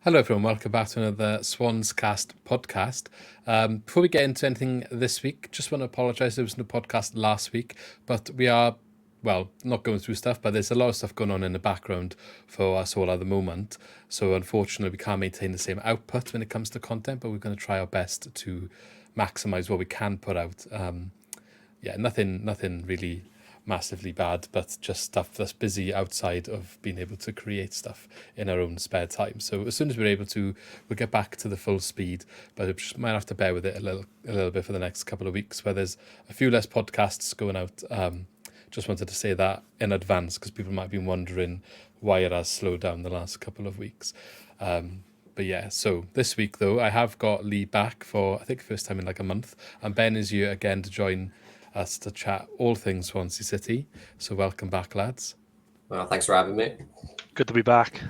Hello everyone, welcome back to another SwansCast podcast. Before we get into anything this week, just want to apologise, there was no podcast last week, but we are, not going through stuff, but there's a lot of stuff going on in the background for us all at the moment. So unfortunately we can't maintain the same output when it comes to content, but we're going to try our best to maximise what we can put out. Nothing really massively bad, but just stuff that's busy outside of being able to create stuff in our own spare time. So as soon as we're able to, we'll get back to the full speed, but it just might have to bear with it a little bit for the next couple of weeks, where there's a few less podcasts going out. Just wanted to say that in advance because people might have been wondering why it has slowed down the last couple of weeks. But yeah, so this week though, I have got Lee back for, I think, first time in like a month, and Ben is here again to join us to chat all things Swansea City. So welcome back, lads. Well, thanks for having me. Good to be back.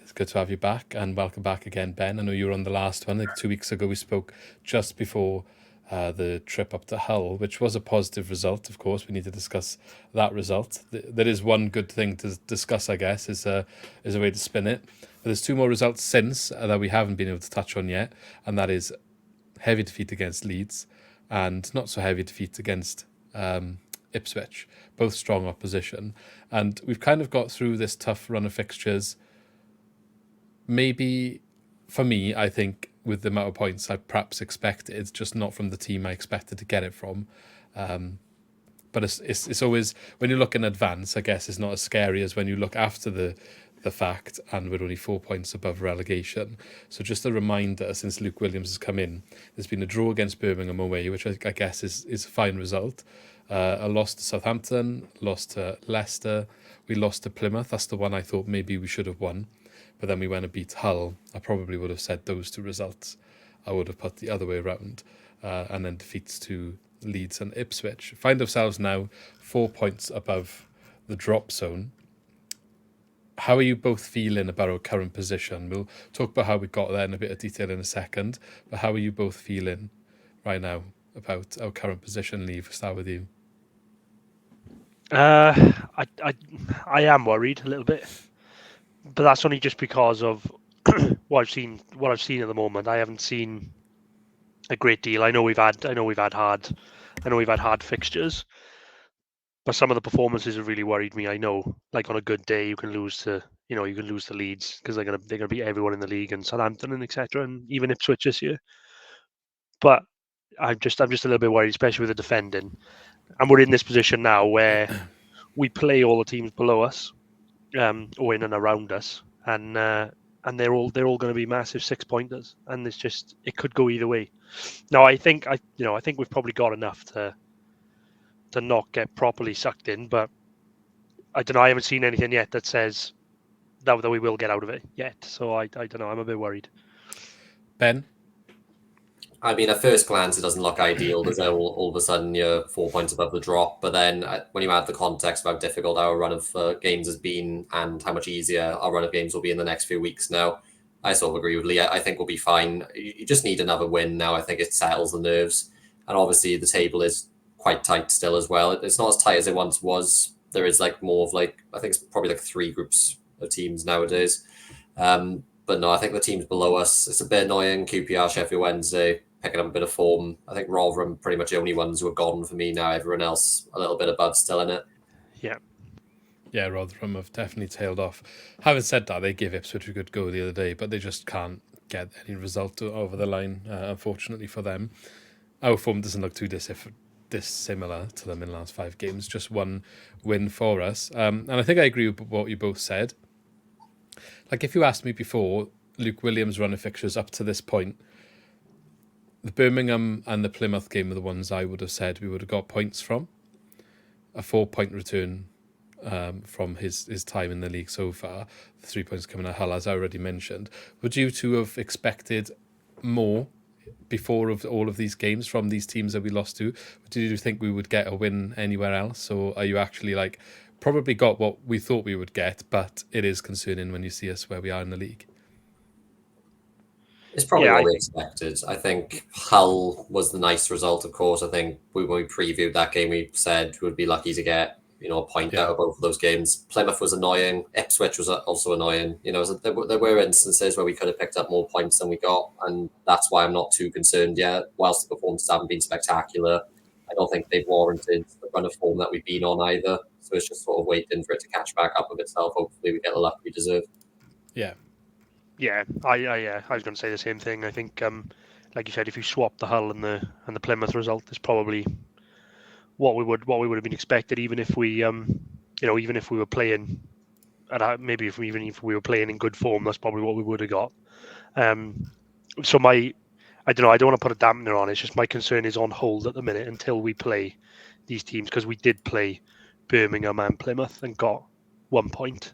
It's good to have you back, and welcome back again, Ben. I know you were on the last one, like 2 weeks ago. We spoke just before the trip up to Hull, which was a positive result. Of course, we need to discuss that result. There is one good thing to discuss, I guess, is a way to spin it. But there's two more results since that we haven't been able to touch on yet, and that is heavy defeat against Leeds and not so heavy defeat against Ipswich, both strong opposition. And we've kind of got through this tough run of fixtures. Maybe, for me, I think, with the amount of points I perhaps expected, just not from the team I expected to get it from. But it's always, when you look in advance, I guess it's not as scary as when you look after the fact, and we're only 4 points above relegation. So just a reminder, since Luke Williams has come in, there's been a draw against Birmingham away, which I guess is a fine result. A loss to Southampton, lost to Leicester, we lost to Plymouth. That's the one I thought maybe we should have won, but then we went and beat Hull. I probably would have said those two results. I would have put the other way around, and then defeats to Leeds and Ipswich. Find ourselves now 4 points above the drop zone. How are you both feeling about our current position? We'll talk about how we got there in a bit of detail in a second, but how are you both feeling right now about our current position? Lee, we'll start with you. I am worried a little bit, but that's only just because of what I've seen at the moment. I haven't seen a great deal. I know we've had hard fixtures, but some of the performances have really worried me. I know, like on a good day, you can lose to Leeds because they're gonna beat everyone in the league, and Southampton and etc. and even Ipswich this year. But I'm just a little bit worried, especially with the defending. And we're in this position now where we play all the teams below us, or in and around us, and they're all going to be massive 6-pointers, and it could go either way. Now I think we've probably got enough to not get properly sucked in, but I don't know. I haven't seen anything yet that says that we will get out of it yet. So I don't know. I'm a bit worried. Ben? I mean, at first glance, it doesn't look ideal. There's all of a sudden you're 4 points above the drop. But then when you add the context of how difficult our run of games has been and how much easier our run of games will be in the next few weeks now, I sort of agree with Lee. I think we'll be fine. You just need another win now. I think it settles the nerves. And obviously the table is quite tight still as well. It's not as tight as it once was. There is like more of I think it's probably like 3 groups of teams nowadays. But no, I think the teams below us, it's a bit annoying. QPR, Sheffield Wednesday, picking up a bit of form. I think Rotherham pretty much the only ones who are gone for me now. Everyone else a little bit above still in it. Yeah, Rotherham have definitely tailed off. Having said that, they gave Ipswich a good go the other day, but they just can't get any result over the line, unfortunately for them. Our form doesn't look too dissimilar to them in the last 5 games, just one win for us. And I think I agree with what you both said. Like, if you asked me before, Luke Williams' run of fixtures up to this point, the Birmingham and the Plymouth game are the ones I would have said we would have got points from. A 4-point return from his time in the league so far. The 3 points coming at Hull, as I already mentioned. Would you two have expected more before of all of these games from these teams that we lost to? Did you think we would get a win anywhere else? Or are you actually probably got what we thought we would get, but it is concerning when you see us where we are in the league? It's probably what we expected. I think Hull was the nice result, of course. I think when we previewed that game, we said we'd be lucky to get a point out of both of those games. Plymouth was annoying. Ipswich was also annoying. So there were instances where we could have picked up more points than we got, and that's why I'm not too concerned yet. Whilst the performances haven't been spectacular, I don't think they've warranted the run of form that we've been on either. So it's just sort of waiting for it to catch back up with itself. Hopefully we get the luck we deserve. Yeah, I was going to say the same thing. I think, like you said, if you swap the Hull and the Plymouth result, it's probably what we would have been expected, even if we even if we were playing maybe even if we were playing in good form, that's probably what we would have got. So I don't know, I don't want to put a dampener on it. It's just my concern is on hold at the minute until we play these teams, because we did play Birmingham and Plymouth and got 1 point.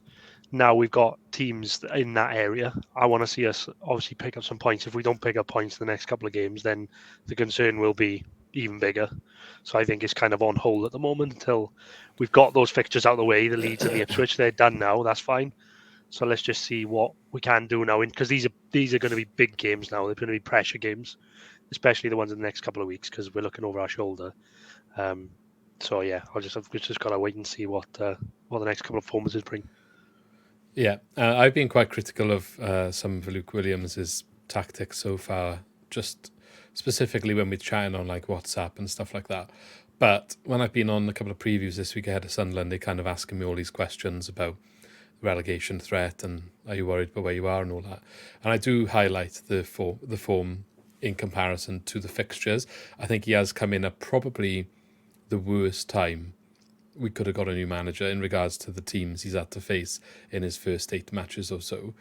Now we've got teams in that area. I want to see us obviously pick up some points. If we don't pick up points in the next couple of games, then the concern will be even bigger. So I think it's kind of on hold at the moment until we've got those fixtures out of the way. The Leeds and the Ipswich, they're done now. That's fine. So let's just see what we can do now, because these are going to be big games now. They're going to be pressure games, especially the ones in the next couple of weeks, because we're looking over our shoulder. So yeah, we've just got to wait and see what the next couple of performances bring. Yeah, I've been quite critical of some of Luke Williams' tactics so far, just specifically when we're chatting on like WhatsApp and stuff like that. But when I've been on a couple of previews this week ahead of Sunderland, they kind of asking me all these questions about relegation threat and are you worried about where you are and all that. And I do highlight the form in comparison to the fixtures. I think he has come in at probably the worst time we could have got a new manager in regards to the teams he's had to face in his first 8 matches or so.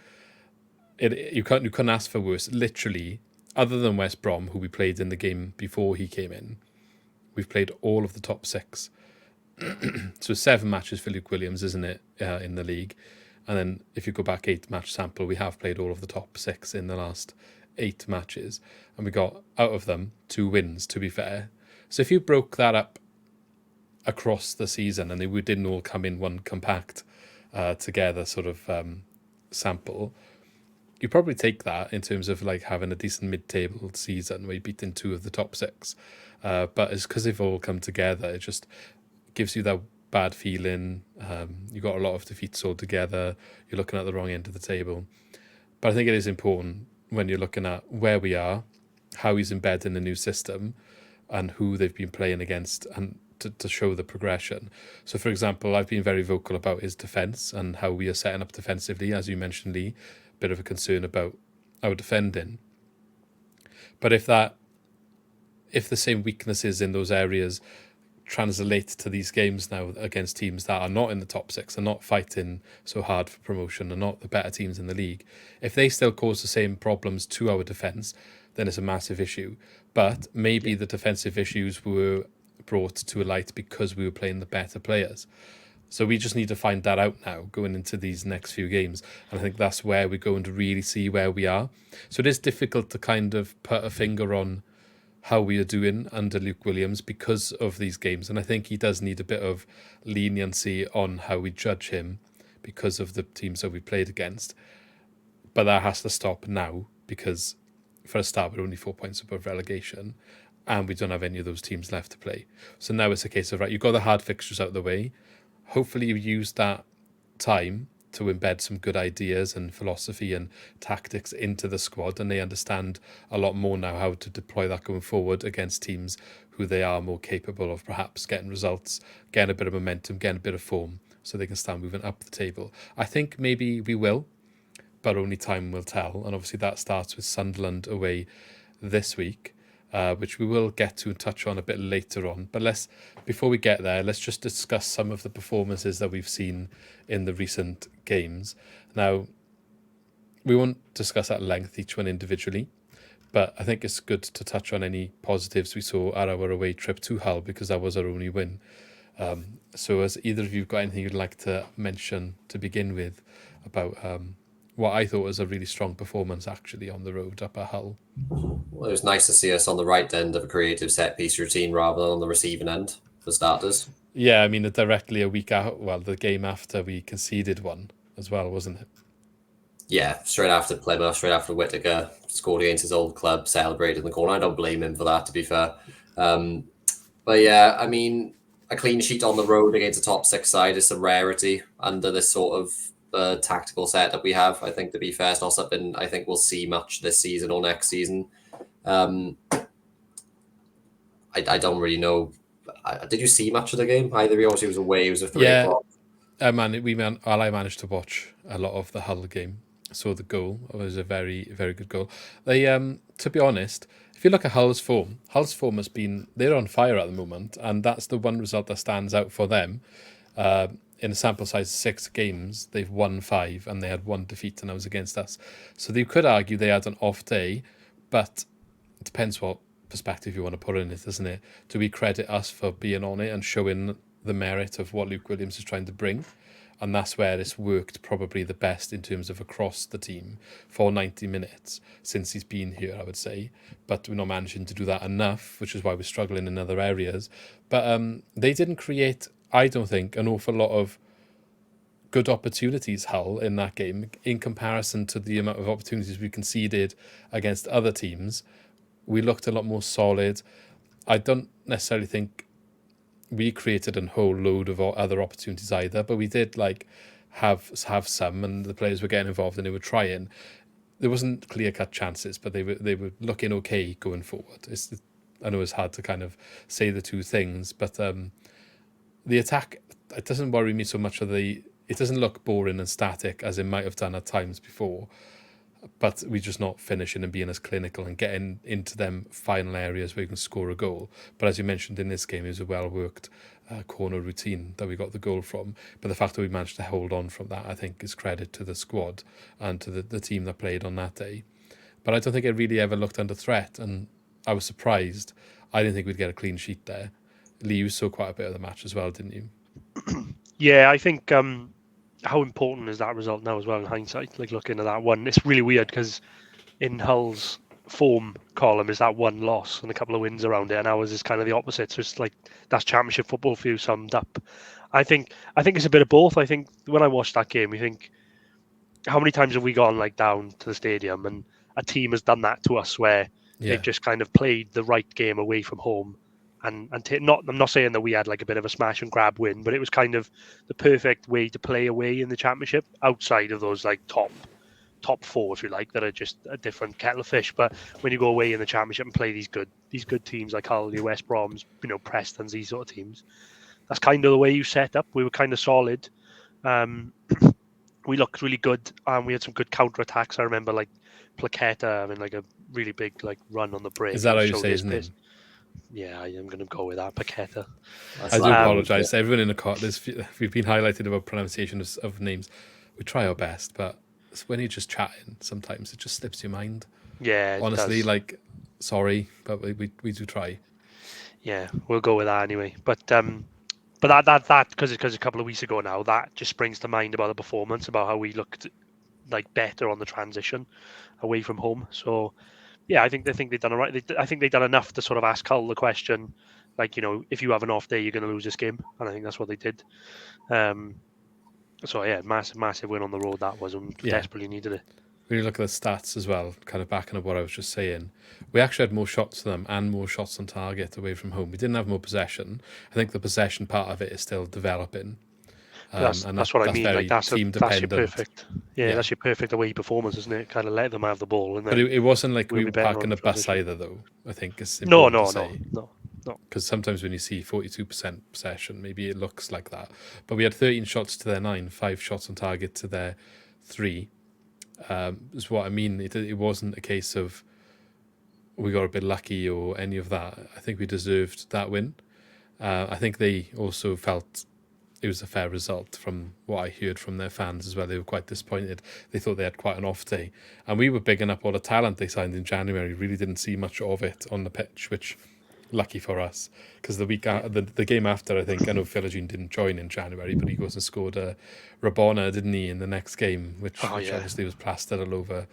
You couldn't ask for worse. Literally, other than West Brom, who we played in the game before he came in, we've played all of the top 6. So 7 matches for Luke Williams, isn't it, in the league? And then if you go back 8 match sample, we have played all of the top 6 in the last 8 matches. And we got, out of them, 2 wins, to be fair. So if you broke that up across the season and we didn't all come in one compact together sort of sample, you probably take that in terms of like having a decent mid-table season where you beat in 2 of the top 6. But it's because they've all come together, it just gives you that bad feeling. You got a lot of defeats all together. You're looking at the wrong end of the table. But I think it is important when you're looking at where we are, how he's embedding the new system, and who they've been playing against, and to show the progression. So, for example, I've been very vocal about his defence and how we are setting up defensively. As you mentioned, Lee, a bit of a concern about our defending. But if the same weaknesses in those areas translate to these games now against teams that are not in the top 6, are not fighting so hard for promotion, are not the better teams in the league, if they still cause the same problems to our defence, then it's a massive issue. But maybe the defensive issues were brought to a light because we were playing the better players. So we just need to find that out now going into these next few games. And I think that's where we're going to really see where we are. So it is difficult to kind of put a finger on how we are doing under Luke Williams because of these games. And I think he does need a bit of leniency on how we judge him because of the teams that we played against. But that has to stop now, because for a start, we're only 4 points above relegation and we don't have any of those teams left to play. So now it's a case of, right, you've got the hard fixtures out of the way. Hopefully you use that time to embed some good ideas and philosophy and tactics into the squad, and they understand a lot more now how to deploy that going forward against teams who they are more capable of perhaps getting results, getting a bit of momentum, getting a bit of form, so they can start moving up the table. I think maybe we will, but only time will tell. And obviously that starts with Sunderland away this week, which we will get to and touch on a bit later on. But before we get there, let's just discuss some of the performances that we've seen in the recent games. Now, we won't discuss at length each one individually, but I think it's good to touch on any positives we saw at our away trip to Hull, because that was our only win. So has either of you got anything you'd like to mention to begin with about what I thought was a really strong performance actually on the road up at Hull? Well, it was nice to see us on the right end of a creative set-piece routine rather than on the receiving end, for starters. Yeah, I mean, directly a week out, the game after we conceded one as well, wasn't it? Yeah, straight after Plymouth, straight after Whittaker scored against his old club, celebrated in the corner. I don't blame him for that, to be fair. But yeah, I mean, a clean sheet on the road against a top 6 side is a rarity under this sort of tactical setup we have. I think, to be fair, it's not something I think we'll see much this season or next season. I don't really know. Did you see much of the game? Either of you? Obviously, it was away. It was a 3 o'clock. I managed to watch a lot of the Hull game. So the goal was a very, very good goal. They, to be honest, if you look at Hull's form has been, they're on fire at the moment, and that's the one result that stands out for them. In a sample size of 6 games, they've won 5, and they had 1 defeat, and that was against us. So you could argue they had an off day, but it depends what perspective you want to put in it, doesn't it? Do we credit us for being on it and showing the merit of what Luke Williams is trying to bring? And that's where it's worked probably the best in terms of across the team for 90 minutes since he's been here, I would say. But we're not managing to do that enough, which is why we're struggling in other areas. But they didn't create, I don't think, an awful lot of good opportunities, Hull, in that game, in comparison to the amount of opportunities we conceded against other teams. We looked a lot more solid. I don't necessarily think we created a whole load of other opportunities either, but we did have some, and the players were getting involved and they were trying. There wasn't clear-cut chances, but they were looking okay going forward. I know it's hard to kind of say the two things, but the attack, it doesn't worry me so much. It doesn't look boring and static as it might have done at times before, but we're just not finishing and being as clinical and getting into them final areas where you can score a goal. But as you mentioned in this game, it was a well-worked corner routine that we got the goal from. But the fact that we managed to hold on from that, I think, is credit to the squad and to the team that played on that day. But I don't think it really ever looked under threat, and I was surprised. I didn't think we'd get a clean sheet there. Lee, you saw quite a bit of the match as well, didn't you? Yeah, I think how important is that result now as well in hindsight? Like, looking at that one, it's really weird because in Hull's form column is that one loss and a couple of wins around it, and ours is kind of the opposite. So it's like that's championship football for you summed up. I think it's a bit of both. I think when I watched that game, you think, how many times have we gone down to the stadium and a team has done that to us where they've just kind of played the right game away from home. I'm not saying that we had a bit of a smash and grab win, but it was kind of the perfect way to play away in the championship outside of those top 4, if you like, that are just a different kettle of fish. But when you go away in the championship and play these good teams like Hull, your West Broms, Prestons, these sort of teams, that's kind of the way you set up. We were kind of solid. We looked really good, and we had some good counter attacks. I remember Plaqueta having a really big run on the break. Is that how you say his name? Yeah, I am going to go with that, Paqueta. I do apologise. Everyone in the court, we've been highlighted about pronunciation of names. We try our best, but when you're just chatting, sometimes it just slips your mind. Yeah, honestly, sorry, but we do try. Yeah, we'll go with that anyway. But that because a couple of weeks ago now, that just springs to mind about the performance, about how we looked better on the transition away from home. So. Yeah, I think they've done all right. I think they've done enough to sort of ask Hull the question, if you have an off day, you're going to lose this game, and I think that's what they did. So yeah, massive win on the road that was, and desperately needed it. When you look at the stats as well, kind of backing up what I was just saying, we actually had more shots than them and more shots on target away from home. We didn't have more possession. I think the possession part of it is still developing. That's what I mean. That's your perfect. Yeah, that's your perfect away performance, isn't it? Kind of let them have the ball, and but it wasn't like we were parking the bus either, though. I think it's no. Because sometimes when you see 42% possession, maybe it looks like that. But we had 13 shots to their 9, 5 shots on target to their 3. Is what I mean. It wasn't a case of we got a bit lucky or any of that. I think we deserved that win. I think they also felt it was a fair result from what I heard from their fans as well. They were quite disappointed. They thought they had quite an off day. And we were bigging up all the talent they signed in January. Really didn't see much of it on the pitch, which lucky for us. Because the game after, I think, I know Philogene didn't join in January, but he goes and scored a Rabona, didn't he, in the next game, which obviously was plastered all over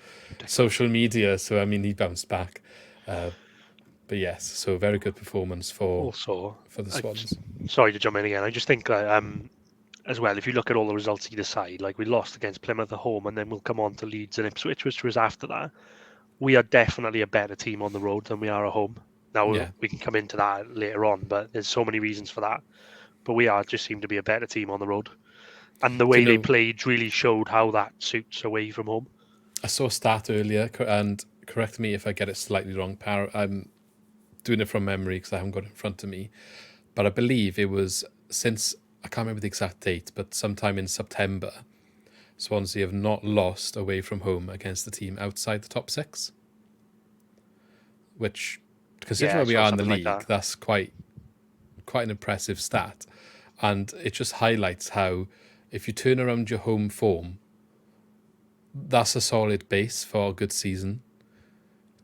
social media. So, I mean, he bounced back. But yes, so very good performance for the Swans. Sorry to jump in again. I just think as well, if you look at all the results either side, we lost against Plymouth at home, and then we'll come on to Leeds and Ipswich, which was after that. We are definitely a better team on the road than we are at home. Now we can come into that later on, but there's so many reasons for that. but we just seem to be a better team on the road. And the way they played really showed how that suits away from home. I saw a stat earlier, and correct me if I get it slightly wrong. I'm doing it from memory because I haven't got it in front of me. But I believe it was since, I can't remember the exact date, but sometime in September, Swansea have not lost away from home against the team outside the top 6. Which, considering where we are in the league, that's quite an impressive stat. And it just highlights how, if you turn around your home form, that's a solid base for a good season.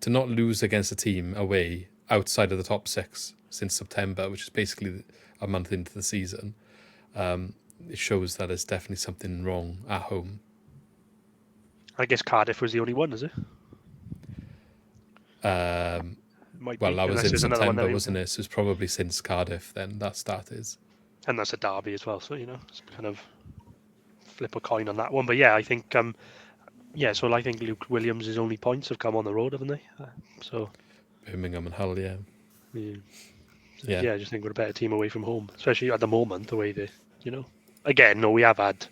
To not lose against a team away outside of the top 6 since September, which is basically a month into the season, it shows that there's definitely something wrong at home. I guess Cardiff was the only one, is it? Well, that was in September, wasn't it? So it's probably since Cardiff then that start is. And that's a derby as well, so, it's kind of flip a coin on that one. But yeah, I think, so I think Luke Williams' only points have come on the road, haven't they? So Birmingham and Hull, yeah. Yeah, I just think we're a better team away from home, especially at the moment, the way they, Again, no, we have had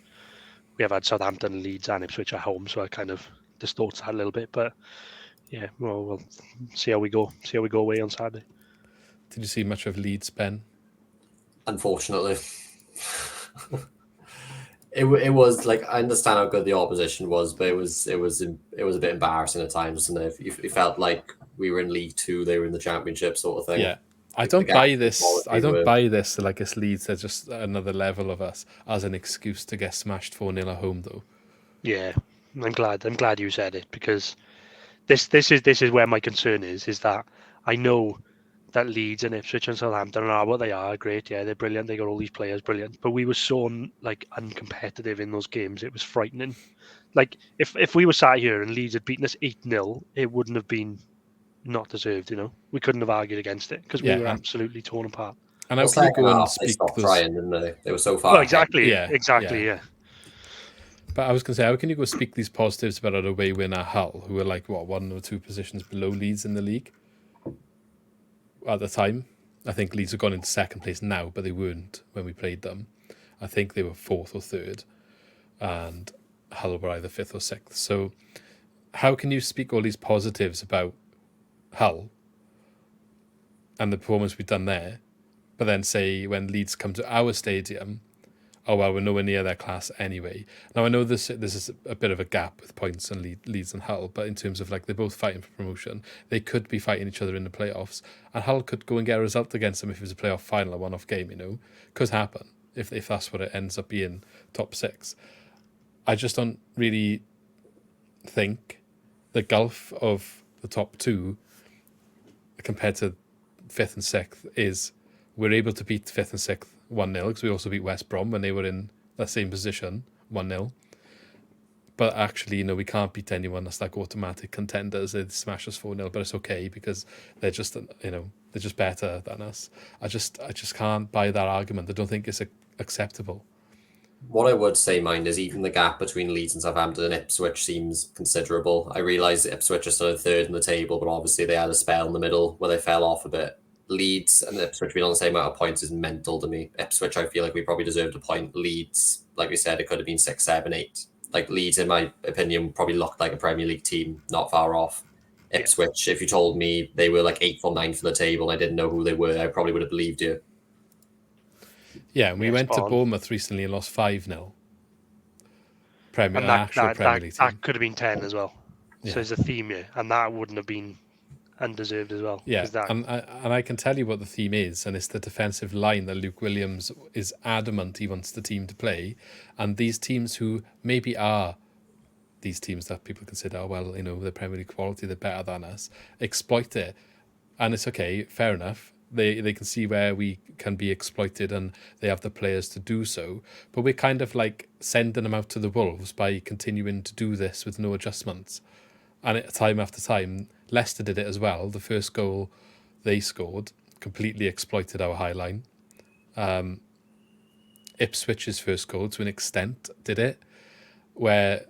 Southampton, Leeds and Ipswich at home, so it kind of distorts that a little bit. But yeah, well, we'll see how we go away on Saturday. Did you see much of Leeds, Ben? Unfortunately. It was like, I understand how good the opposition was, but it was a bit embarrassing at times, and it felt like we were in League Two, they were in the Championship, sort of thing. Yeah, I don't buy this. Like it's Leeds, they're just another level of us as an excuse to get smashed 4-0 at home, though. Yeah, I'm glad you said it, because this is where my concern is that I know that Leeds and Ipswich and Southampton are what they are. Great, yeah, they're brilliant. They got all these players, brilliant. But we were so uncompetitive in those games. It was frightening. Like if we were sat here and Leeds had beaten us 8-0, it wouldn't have been not deserved. We couldn't have argued against it because we were absolutely torn apart. And I can go and speak. They stopped trying, didn't they? They were so far. Well, exactly. Yeah. But I was going to say, how can you go speak these positives about our away win at Hull, who were like, 1 or 2 positions below Leeds in the league? At the time, I think Leeds have gone into second place now, but they weren't when we played them. I think they were 4th or 3rd, and Hull were either 5th or 6th. So how can you speak all these positives about Hull and the performance we've done there, but then say when Leeds come to our stadium, oh, well, we're nowhere near their class anyway. Now, I know this is a bit of a gap with points on Leeds and Hull, but in terms of they're both fighting for promotion, they could be fighting each other in the playoffs, and Hull could go and get a result against them if it was a playoff final, a one-off game, Could happen if that's what it ends up being, top 6. I just don't really think the gulf of the top 2 compared to 5th and 6th is we're able to beat 5th and 6th 1-0, because we also beat West Brom when they were in that same position, 1-0. But actually, we can't beat anyone that's automatic contenders. They smash us 4-0, but it's okay because they're just, they're just better than us. I just can't buy that argument. I don't think it's acceptable. What I would say, mind, is even the gap between Leeds and Southampton and Ipswich seems considerable. I realise that Ipswich are still 3rd in the table, but obviously they had a spell in the middle where they fell off a bit. Leeds and Ipswich being on the same amount of points is mental to me. Ipswich, I feel like we probably deserved a point. Leeds, like we said, it could have been 6, 7, 8. Leeds, in my opinion, probably looked like a Premier League team, not far off. Ipswich, if you told me they were 8th or 9th for the table and I didn't know who they were, I probably would have believed you. Yeah, and we went to Bournemouth recently and lost 5-0. Premier League team. That could have been 10 as well. Yeah. So there's a theme here, and that wouldn't have been undeserved as well. Yeah, and I can tell you what the theme is, and it's the defensive line that Luke Williams is adamant he wants the team to play, and these teams who maybe are these teams that people consider, they're Premier League quality, they're better than us, exploit it, and it's okay, fair enough. They can see where we can be exploited, and they have the players to do so, but we're kind of sending them out to the wolves by continuing to do this with no adjustments. And time after time, Leicester did it as well. The first goal they scored completely exploited our high line. Ipswich's first goal, to an extent, did it, where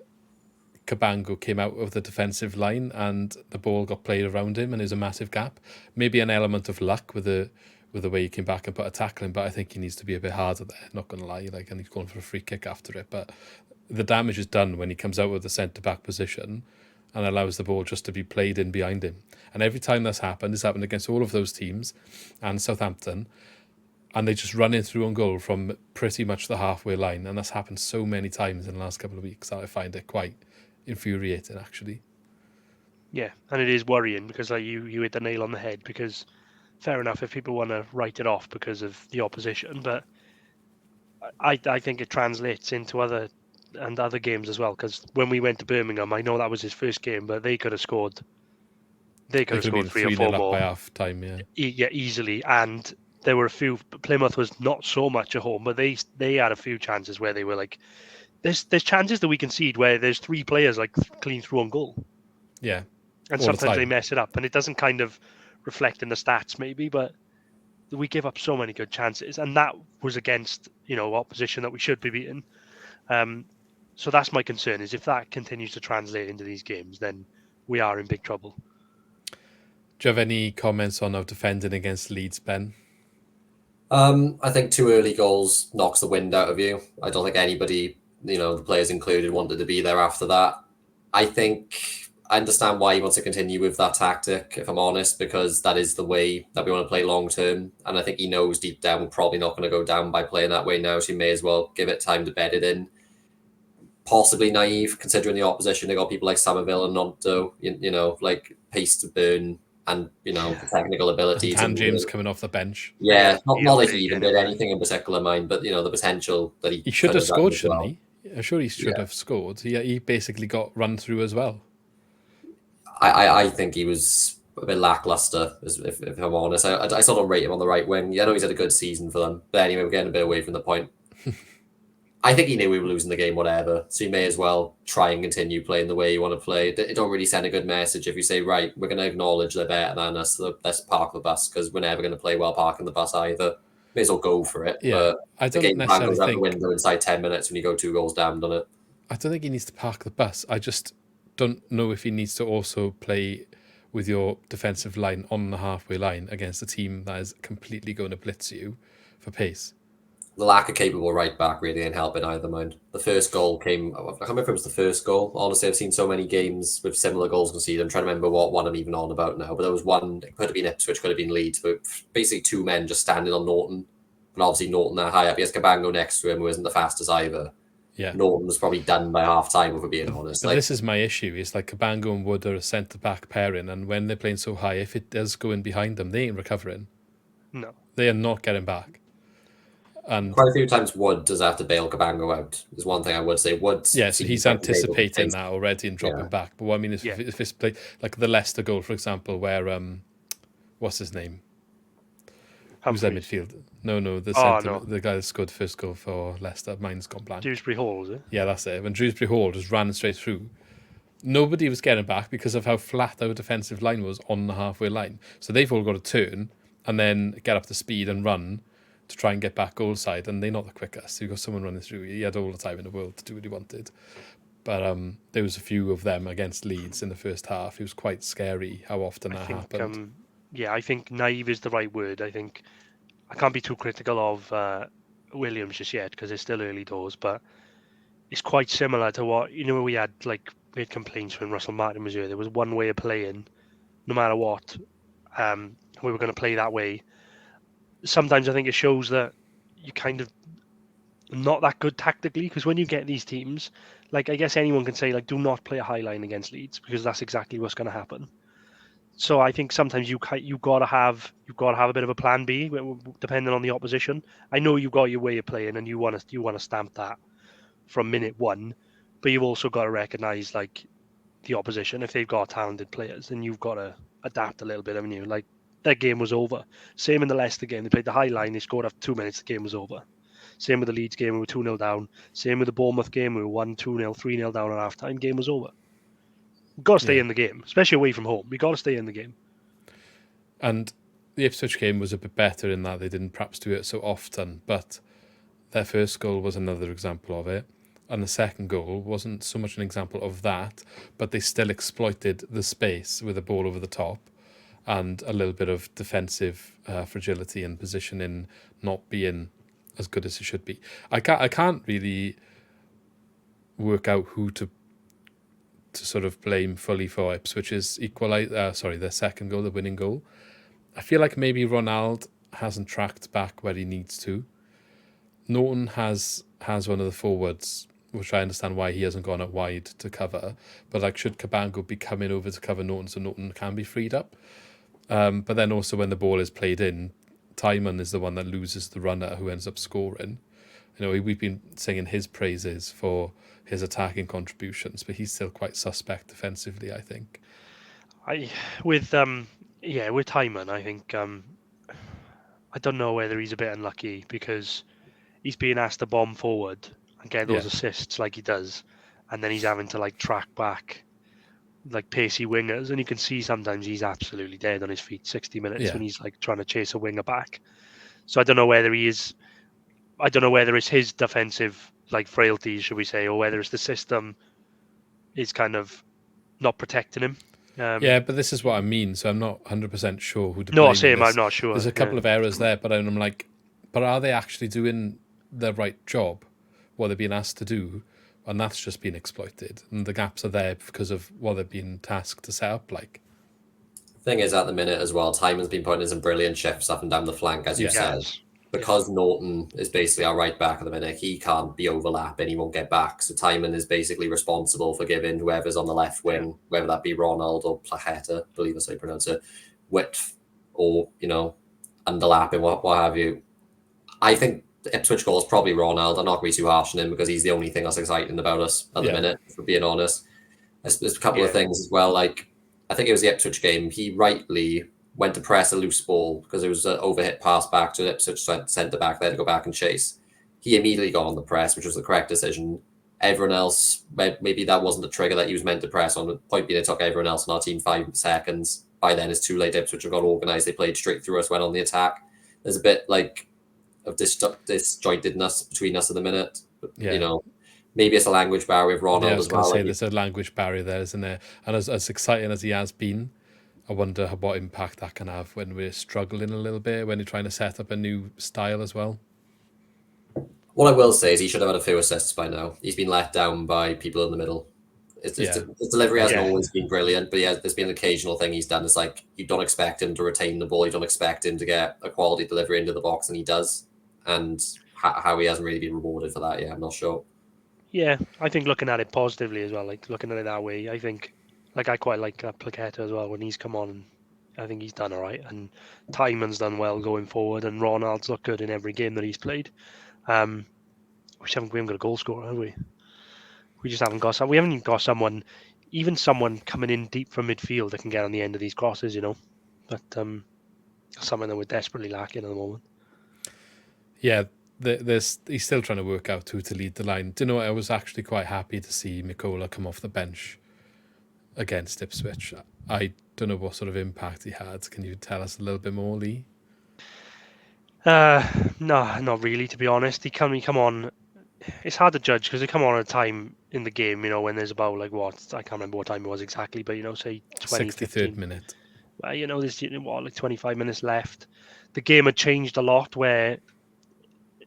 Cabango came out of the defensive line and the ball got played around him and there's a massive gap. Maybe an element of luck with with the way he came back and put a tackle in, but I think he needs to be a bit harder there, not going to lie, and he's going for a free kick after it. But the damage is done when he comes out with the centre-back position and allows the ball just to be played in behind him. And every time that's happened, it's happened against all of those teams and Southampton, and they just run in through on goal from pretty much the halfway line, and that's happened so many times in the last couple of weeks that I find it quite infuriating, actually. Yeah, and it is worrying because you hit the nail on the head, because fair enough if people want to write it off because of the opposition, but I think it translates into other games as well, because when we went to Birmingham, I know that was his first game, but they could have scored. They could have scored 3 or 4 more by half time, yeah, easily. And there were a few. Plymouth was not so much at home, but they had a few chances where they were like, there's chances that we concede where there's 3 players like clean through on goal. Yeah. And sometimes they mess it up, and it doesn't kind of reflect in the stats maybe, but we give up so many good chances, and that was against opposition that we should be beating. So that's my concern, is if that continues to translate into these games, then we are in big trouble. Do you have any comments on our defending against Leeds, Ben? I think 2 early goals knocks the wind out of you. I don't think anybody, the players included, wanted to be there after that. I understand why he wants to continue with that tactic, if I'm honest, because that is the way that we want to play long term. And I think he knows deep down we're probably not going to go down by playing that way now, so he may as well give it time to bed it in. Possibly naive, considering the opposition. They got people like Somerville and Nonto, like pace to burn and, the technical abilities. And James coming off the bench. Yeah, not like he even did anything in particular, mind, but, the potential that he should have scored, shouldn't he? I'm sure he should have scored. He basically got run through as well. I think he was a bit lackluster, if I'm honest. I still don't rate him on the right wing. I know he's had a good season for them, but anyway, we're getting a bit away from the point. I think he knew we were losing the game, whatever, so he may as well try and continue playing the way you want to play. It don't really send a good message if you say, right, we're going to acknowledge they're better than us, so let's park the bus, because we're never going to play well parking the bus either. May as well go for it. Yeah, but I don't the game plan goes out the think window inside 10 minutes when you go 2 goals down, doesn't it? I don't think he needs to park the bus. I just don't know if he needs to also play with your defensive line on the halfway line against a team that is completely going to blitz you for pace. The lack of capable right back really ain't helping either, mind. The first goal came, I can't remember if it was the first goal. Honestly, I've seen so many games with similar goals conceded. I'm trying to remember what one I'm even on about now. But there was one, it could have been Ipswich, could have been Leeds, but basically 2 men just standing on Norton. And obviously Norton that high up. He has Cabango next to him, who isn't the fastest either. Yeah. Norton was probably done by half time, if we're being honest. This is my issue. It's like Cabango and Wood are a centre-back pairing, and when they're playing so high, if it does go in behind them, they ain't recovering. No. They are not getting back. And quite a few times Wood does have to bail Cabango out. Is one thing I would say. Wood. Yeah, so he's anticipating that already and dropping back. But what I mean is, if it's play like the Leicester goal, for example, where what's his name? Who's that midfield? No, the guy that scored the first goal for Leicester. Mine's gone blank. Dewsbury Hall, is it? Yeah, that's it. When Dewsbury Hall just ran straight through, nobody was getting back because of how flat our defensive line was on the halfway line. So they've all got to turn and then get up to speed and run to try and get back goal side, and they're not the quickest. You've got someone running through. He had all the time in the world to do what he wanted. But there was a few of them against Leeds in the first half. It was quite scary how often that happened. I think naive is the right word. I think I can't be too critical of Williams just yet because it's still early doors, but it's quite similar to what, we had complaints when Russell Martin was here. There was one way of playing, no matter what. We were going to play that way. Sometimes I think it shows that you kind of not that good tactically, because when you get these teams, I guess anyone can say do not play a high line against Leeds, because that's exactly what's going to happen. So I think sometimes you gotta have a bit of a plan B depending on the opposition. I know you've got your way of playing and you want to stamp that from minute one, but you've also got to recognise the opposition. If they've got talented players, then you've got to adapt a little bit, haven't you? Their game was over. Same in the Leicester game. They played the high line. They scored after 2 minutes. The game was over. Same with the Leeds game. We were 2-0 down. Same with the Bournemouth game. We were 1-2-0, 3-0 down at half time. Game was over. We've got to stay in the game, especially away from home. We've got to stay in the game. And the Ipswich game was a bit better in that they didn't perhaps do it so often, but their first goal was another example of it. And the second goal wasn't so much an example of that, but they still exploited the space with the ball over the top. and a little bit of defensive fragility and positioning not being as good as it should be. I can't really work out who to sort of blame fully for Ipswich's their second goal, the winning goal. I feel like maybe Ronald hasn't tracked back where he needs to. Norton has one of the forwards, which I understand why he hasn't gone out wide to cover. But like, should Cabango be coming over to cover Norton so Norton can be freed up? But then also when the ball is played in, Timon is the one that loses the runner who ends up scoring. You know, we've been singing his praises for his attacking contributions, but he's still quite suspect defensively, I think. With Timon, I think I don't know whether he's a bit unlucky because he's being asked to bomb forward and get those assists like he does, and then he's having to like track back like pacey wingers, and you can see sometimes he's absolutely dead on his feet 60 minutes when he's like trying to chase a winger back. So I don't know whether it's his defensive like frailties, should we say, or whether it's the system is kind of not protecting him. But this is what I mean. So I'm not 100% sure who to blame. No, same. I'm not sure. There's a couple of errors there, but I'm like, but are they actually doing the right job? What they're being asked to do, and that's just been exploited, and the gaps are there because of what they've been tasked to set up. Like, thing is, at the minute as well, Timon's been putting in some brilliant shifts up and down the flank, as you said. Because Norton is basically our right back at the minute, he can't be overlapping, he won't get back. So Timon is basically responsible for giving whoever's on the left wing, whether that be Ronald or Placheta, I believe that's how you pronounce it, width or, you know, underlapping, what have you. I think the Ipswich goal is probably Ronald. I'm not going to be too harsh on him because he's the only thing that's exciting about us at the minute, for being honest. There's a couple of things as well, like, I think it was the Ipswich game, he rightly went to press a loose ball because there was an overhit pass back to Ipswich centre back there to go back and chase. He immediately got on the press, which was the correct decision. Everyone else, maybe that wasn't the trigger that he was meant to press on. The point being, it took everyone else on our team 5 seconds. By then, it's too late. Ipswich have got organised. They played straight through us, went on the attack. There's a bit like of disjointedness between us at the minute. You know, maybe it's a language barrier with Ronald I was as well. Say, there's a language barrier there, isn't there? And as exciting as he has been, I wonder what impact that can have when we're struggling a little bit, when you're trying to set up a new style as well. What I will say is he should have had a few assists by now. He's been let down by people in the middle. His delivery hasn't always been brilliant, but there's been an occasional thing he's done. It's like you don't expect him to retain the ball. You don't expect him to get a quality delivery into the box, and he does. And how he hasn't really been rewarded for that, I'm not sure. Yeah, I think looking at it positively as well, like looking at it that way, I think, like I quite like Placheta as well when he's come on. I think he's done all right, and Timon's done well going forward, and Ronald's looked good in every game that he's played. We haven't got a goal scorer, have we? We just haven't got some. We haven't even got someone coming in deep from midfield that can get on the end of these crosses, you know. But something that we're desperately lacking at the moment. Yeah, he's still trying to work out who to lead the line. Do you know, I was actually quite happy to see Mikola come off the bench against Ipswich. I don't know what sort of impact he had. Can you tell us a little bit more, Lee? No, not really, to be honest. He come on. It's hard to judge because they come on at a time in the game, you know, when there's about I can't remember what time it was exactly, but, you know, say 20, 63rd minute. You know, there's 25 minutes left. The game had changed a lot where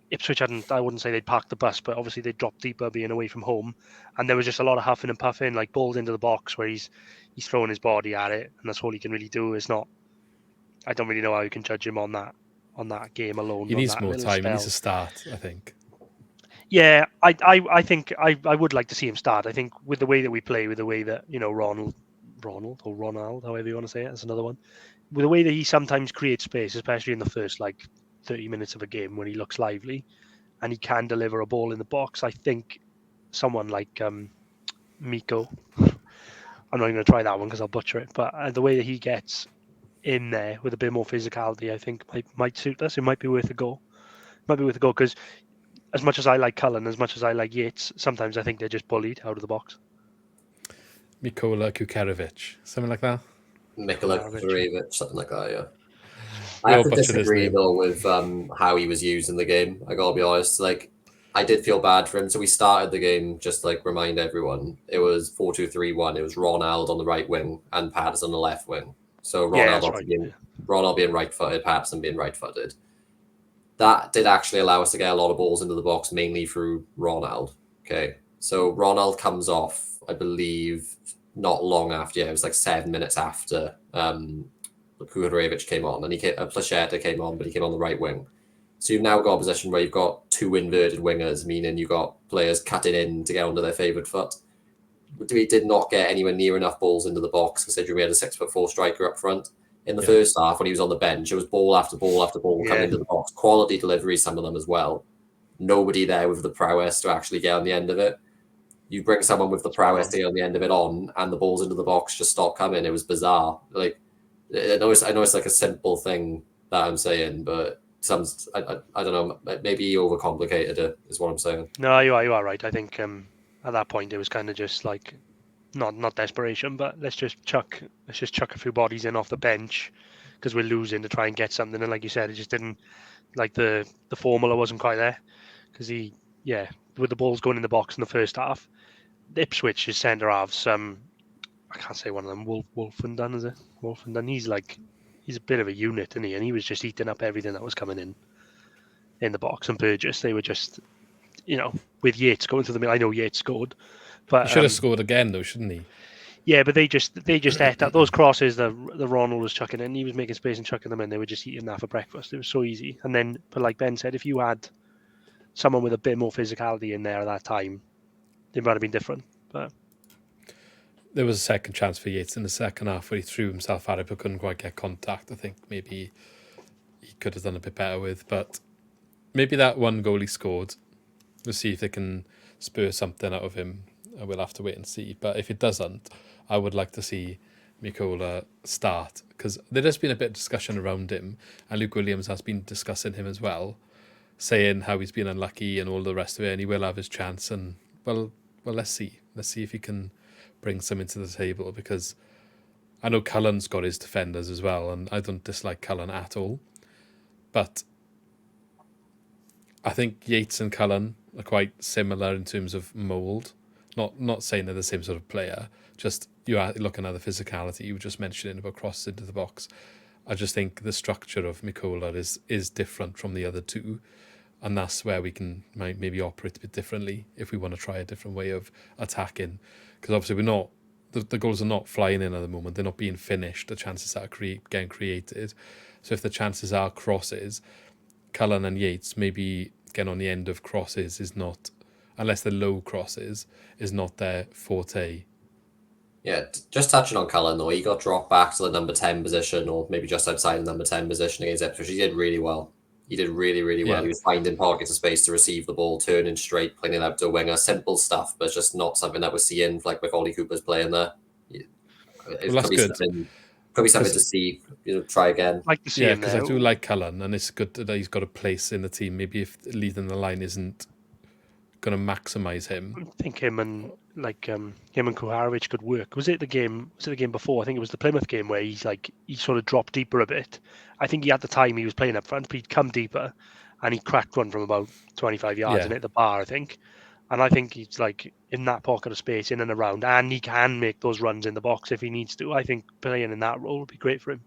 Ipswich I wouldn't say they'd parked the bus, but obviously they dropped deeper being away from home. And there was just a lot of huffing and puffing, like balls into the box where he's throwing his body at it. And that's all he can really do. I don't really know how you can judge him on that game alone. He needs more time. He needs to start, I think. Yeah, I think I would like to see him start. I think with the way that we play, with the way that, you know, Ronald or Ronald, however you want to say it, that's another one. With the way that he sometimes creates space, especially in the first 30 minutes of a game when he looks lively and he can deliver a ball in the box, I think someone like Miko, I'm not even going to try that one because I'll butcher it, but the way that he gets in there with a bit more physicality, I think might suit us. It might be worth a go. Because as much as I like Cullen, as much as I like Yates, sometimes I think they're just bullied out of the box. Mikola Kukarevic, something like that? Mikola Kukarevic, something like that, yeah. I have to disagree, though, with how he was used in the game. I got to be honest. Like, I did feel bad for him. So we started the game, just remind everyone, it was 4-2-3-1. It was Ronald on the right wing and Patterson on the left wing. So Yeah, Ronald, that's right. Ronald being right-footed, Patterson being right-footed. That did actually allow us to get a lot of balls into the box, mainly through Ronald. Okay, so Ronald comes off, I believe, not long after. Yeah, it was like 7 minutes after Kuharevich came on, and Placheta came on, but he came on the right wing. So you've now got a position where you've got two inverted wingers, meaning you've got players cutting in to get onto their favoured foot. We did not get anywhere near enough balls into the box, considering we had a 6'4" striker up front. In the first half, when he was on the bench, it was ball after ball after ball coming into the box. Quality deliveries, some of them as well. Nobody there with the prowess to actually get on the end of it. You bring someone with the prowess to get on the end of it and the balls into the box just stop coming. It was bizarre. Like, I know it's like a simple thing that I'm saying, but I don't know. Maybe overcomplicated it is what I'm saying. No, you are right. I think at that point it was kind of just like not desperation, but let's just chuck a few bodies in off the bench because we're losing to try and get something. And like you said, it just didn't, like the formula wasn't quite there because with the balls going in the box in the first half, Ipswich's centre halves, I can't say one of them, Wolfenden, is it? Wolfenden. He's a bit of a unit, isn't he? And he was just eating up everything that was coming in the box. And Burgess, they were just, with Yates going through the middle. I know Yates scored, but He should have scored again, though, shouldn't he? yeah, but they just ate up those crosses that the Ronald was chucking in. He was making space and chucking them in. They were just eating that for breakfast. It was so easy. And then, but like Ben said, if you had someone with a bit more physicality in there at that time, it might have been different. But there was a second chance for Yates in the second half where he threw himself at it but couldn't quite get contact. I think maybe he could have done a bit better with, but maybe that one goal he scored, we'll see if they can spur something out of him. We'll have to wait and see. But if it doesn't, I would like to see Mikola start, because there has been a bit of discussion around him, and Luke Williams has been discussing him as well, saying how he's been unlucky and all the rest of it, and he will have his chance. And well, let's see if he can bring something to the table, because I know Cullen's got his defenders as well, and I don't dislike Cullen at all, but I think Yates and Cullen are quite similar in terms of mould. Not saying they're the same sort of player, just you are looking at the physicality you were just mentioning about crosses into the box. I just think the structure of Mikola is different from the other two, and that's where we can maybe operate a bit differently if we want to try a different way of attacking. Because obviously we're not, the goals are not flying in at the moment, they're not being finished, the chances are getting created. So if the chances are crosses, Cullen and Yates maybe getting on the end of crosses is not, unless they're low crosses, is not their forte. Yeah, just touching on Cullen though, he got dropped back to the number 10 position, or maybe just outside the number 10 position against Ipswich. He did really well. He did really, really well. He was finding pockets of space to receive the ball, turning straight, playing it out to a winger. Simple stuff, but it's just not something that we're seeing like with Ollie Cooper's playing there. Well, that's good. Could be something to see, try again. Like to see him there. Because I do like Cullen, and it's good that he's got a place in the team. Maybe if leading the line isn't going to maximise him. I think him and Kuharevich could work. Was it the game before? I think it was the Plymouth game where he sort of dropped deeper a bit. I think at the time he was playing up front, but he'd come deeper and he cracked one from about 25 yards and hit the bar, I think. And I think he's like in that pocket of space, in and around, and he can make those runs in the box if he needs to. I think playing in that role would be great for him.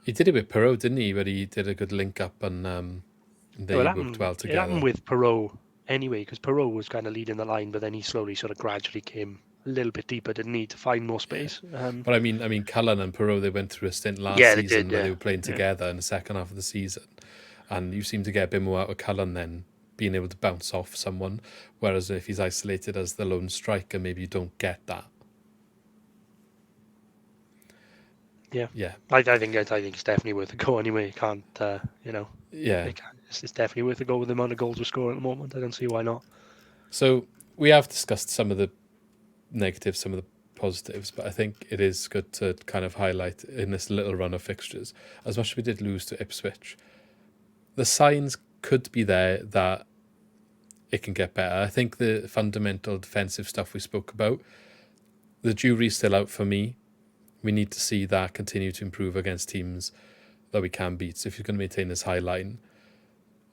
He did it with Perot, didn't he? Where he did a good link up and they worked well together. It happened with Perot anyway, because Perot was kind of leading the line, but then he slowly sort of gradually came a little bit deeper, didn't need to find more space. But I mean, Cullen and Perot, they went through a stint last season where they were playing together in the second half of the season, and you seem to get a bit more out of Cullen then, being able to bounce off someone, whereas if he's isolated as the lone striker, maybe you don't get that. Yeah. I think it's definitely worth a go anyway. You can't, it's definitely worth a go with the amount of goals we're scoring at the moment. I don't see why not. So we have discussed some of the negatives, some of the positives, but I think it is good to kind of highlight in this little run of fixtures, as much as we did lose to Ipswich, the signs could be there that it can get better. I think the fundamental defensive stuff we spoke about, the jury's still out for me. We need to see that continue to improve against teams that we can beat. So if you're going to maintain this high line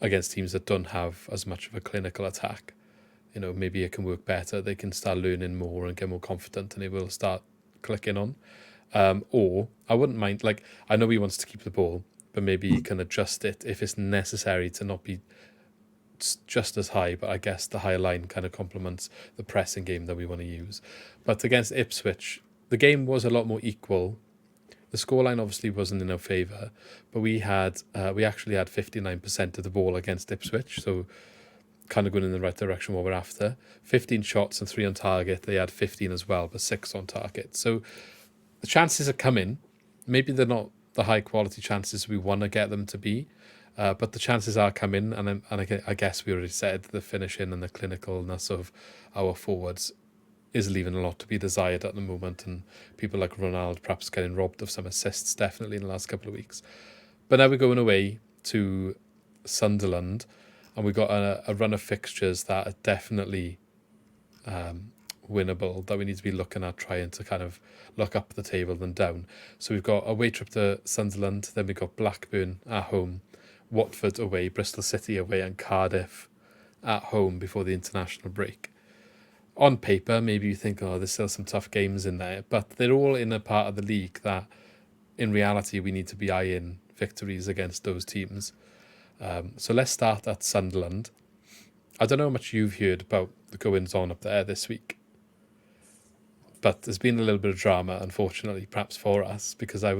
against teams that don't have as much of a clinical attack, maybe it can work better. They can start learning more and get more confident, and it will start clicking on. Or I wouldn't mind, like, I know he wants to keep the ball, but maybe he can adjust it if it's necessary to not be just as high, but I guess the higher line kind of complements the pressing game that we want to use. But against Ipswich, the game was a lot more equal. The scoreline obviously wasn't in our favour, but we actually had 59% of the ball against Ipswich, so kind of going in the right direction what we're after. 15 shots and 3 on target. They had 15 as well, but 6 on target. So the chances are coming. Maybe they're not the high quality chances we want to get them to be, but the chances are coming. And I guess we already said the finishing and the clinicalness of our forwards is leaving a lot to be desired at the moment, and people like Ronaldo perhaps getting robbed of some assists definitely in the last couple of weeks. But now we're going away to Sunderland, and we've got a run of fixtures that are definitely winnable, that we need to be looking at, trying to kind of look up the table than down. So we've got a away trip to Sunderland, then we've got Blackburn at home, Watford away, Bristol City away, and Cardiff at home before the international break. On paper, maybe you think, oh, there's still some tough games in there, but they're all in a part of the league that, in reality, we need to be eyeing victories against those teams. So let's start at Sunderland. I don't know how much you've heard about the goings-on up there this week, but there's been a little bit of drama, unfortunately, perhaps for us, because I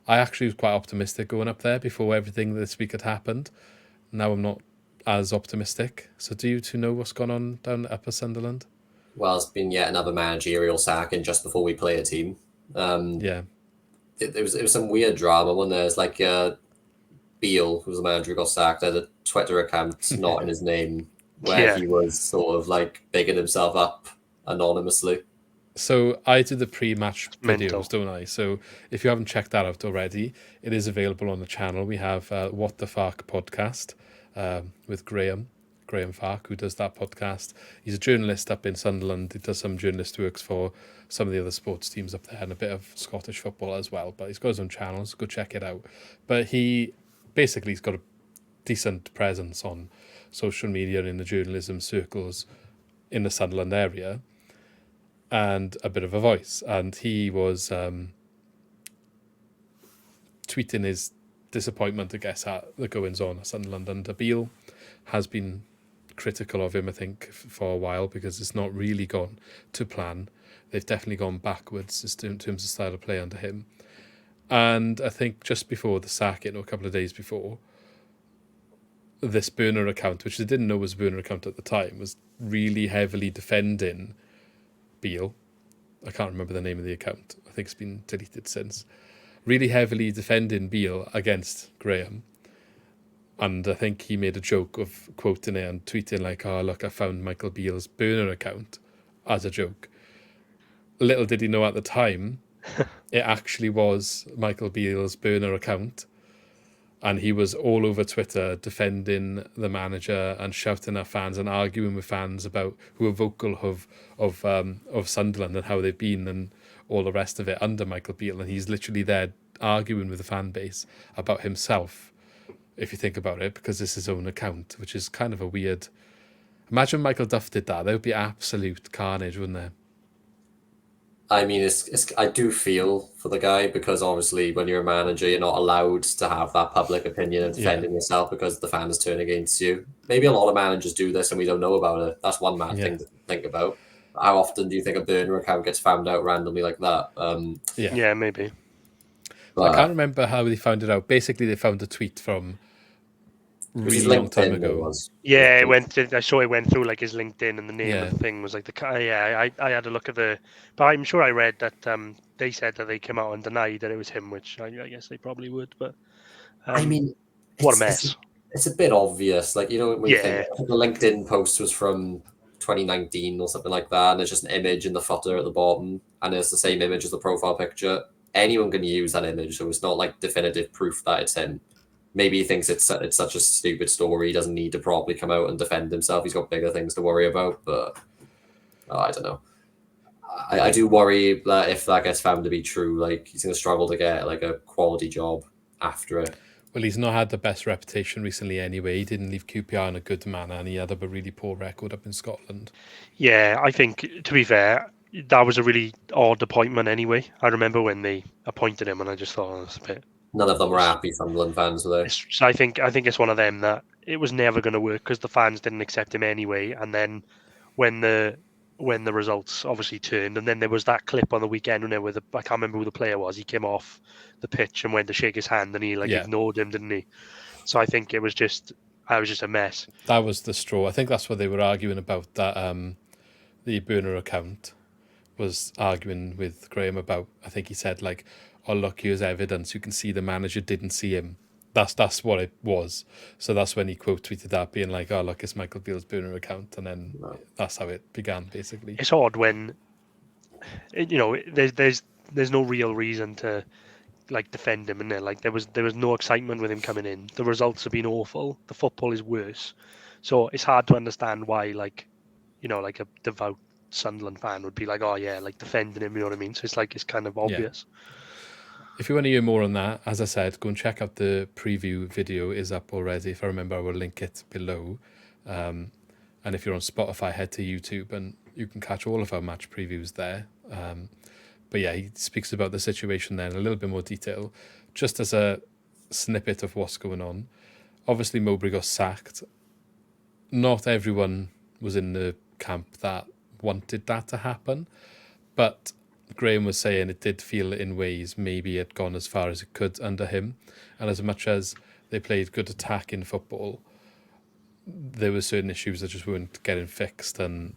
actually was quite optimistic going up there before everything this week had happened. Now I'm not as optimistic. So do you two know what's gone on down at Upper Sunderland? Well, it's been yet another managerial sacking just before we play a team. Yeah. It was some weird drama when there's like Beale, who was the manager who got sacked, had a Twitter account not in his name where he was sort of like bigging himself up anonymously. So I did the pre-match Mental. videos, don't I? So if you haven't checked that out already, it is available on the channel. We have What the Fark podcast with Graham Fark, who does that podcast. He's a journalist up in Sunderland. He does some journalist works for some of the other sports teams up there and a bit of Scottish football as well. But he's got his own channel, so go check it out. But he's got a decent presence on social media and in the journalism circles in the Sunderland area, and a bit of a voice. And he was tweeting his disappointment, I guess, at the goings-on at Sunderland under Beale. Has been critical of him, I think, for a while, because it's not really gone to plan. They've definitely gone backwards in terms of style of play under him. And I think just before the sacking, or a couple of days before, this burner account, which they didn't know was a burner account at the time, was really heavily defending Beale. I can't remember the name of the account. I think it's been deleted since. Really heavily defending Beale against Graham. And I think he made a joke of quoting it and tweeting like, oh, look, I found Michael Beale's burner account as a joke. Little did he know at the time, it actually was Michael Beale's burner account. And he was all over Twitter defending the manager and shouting at fans and arguing with fans about who are vocal of Sunderland and how they've been and all the rest of it under Michael Beale. And he's literally there arguing with the fan base about himself, if you think about it, because it's his own account, which is kind of a weird... Imagine Michael Duff did that. There would be absolute carnage, wouldn't there? I mean, I do feel for the guy, because obviously when you're a manager, you're not allowed to have that public opinion and defending yourself because the fans turn against you. Maybe a lot of managers do this and we don't know about it. That's one mad thing to think about. How often do you think a burner account gets found out randomly like that? Yeah, maybe. But I can't remember how they found it out. Basically, they found a tweet from really long time ago. Yeah, I saw it went through like his LinkedIn, and the name of the thing was like I had a look at but I'm sure I read that they said that they came out and denied that it was him, which I guess they probably would. But I mean, what a mess! It's a bit obvious, like, you know, when you think the LinkedIn post was from 2019 or something like that, and there's just an image in the footer at the bottom, and it's the same image as the profile picture. Anyone can use that image, so it's not like definitive proof that it's him. Maybe he thinks it's such a stupid story, he doesn't need to probably come out and defend himself. He's got bigger things to worry about, but I don't know. I do worry that if that gets found to be true, like, he's going to struggle to get like a quality job after it. Well, he's not had the best reputation recently anyway. He didn't leave QPR in a good manner, and he had a really poor record up in Scotland. Yeah, I think, to be fair, that was a really odd appointment anyway. I remember when they appointed him, and I just thought, it's a bit. None of them were happy, Sunderland fans, were they? I think it's one of them that it was never going to work because the fans didn't accept him anyway. And then when the results obviously turned, and then there was that clip on the weekend where I can't remember who the player was. He came off the pitch and went to shake his hand, and he ignored him, didn't he? So I think I was just a mess. That was the straw. I think that's what they were arguing about. That the burner account was arguing with Graham about. I think he said like, "Oh look, here's evidence. You can see the manager didn't see him." That's what it was. So that's when he quote tweeted that, being like, "Oh look, it's Michael Beale's burner account," and then that's how it began, basically. It's odd when there's no real reason to like defend him, and like there was no excitement with him coming in. The results have been awful. The football is worse, so it's hard to understand why like a devout Sunderland fan would be like, oh yeah, like defending him. You know what I mean? So it's kind of obvious. Yeah. If you want to hear more on that, as I said, go and check out the preview video. Is up already. If I remember, I will link it below. And if you're on Spotify, head to YouTube and you can catch all of our match previews there. But yeah, he speaks about the situation there in a little bit more detail, just as a snippet of what's going on. Obviously, Mowbray got sacked. Not everyone was in the camp that wanted that to happen, but Graham was saying it did feel in ways maybe it had gone as far as it could under him. And as much as they played good attacking football, there were certain issues that just weren't getting fixed, and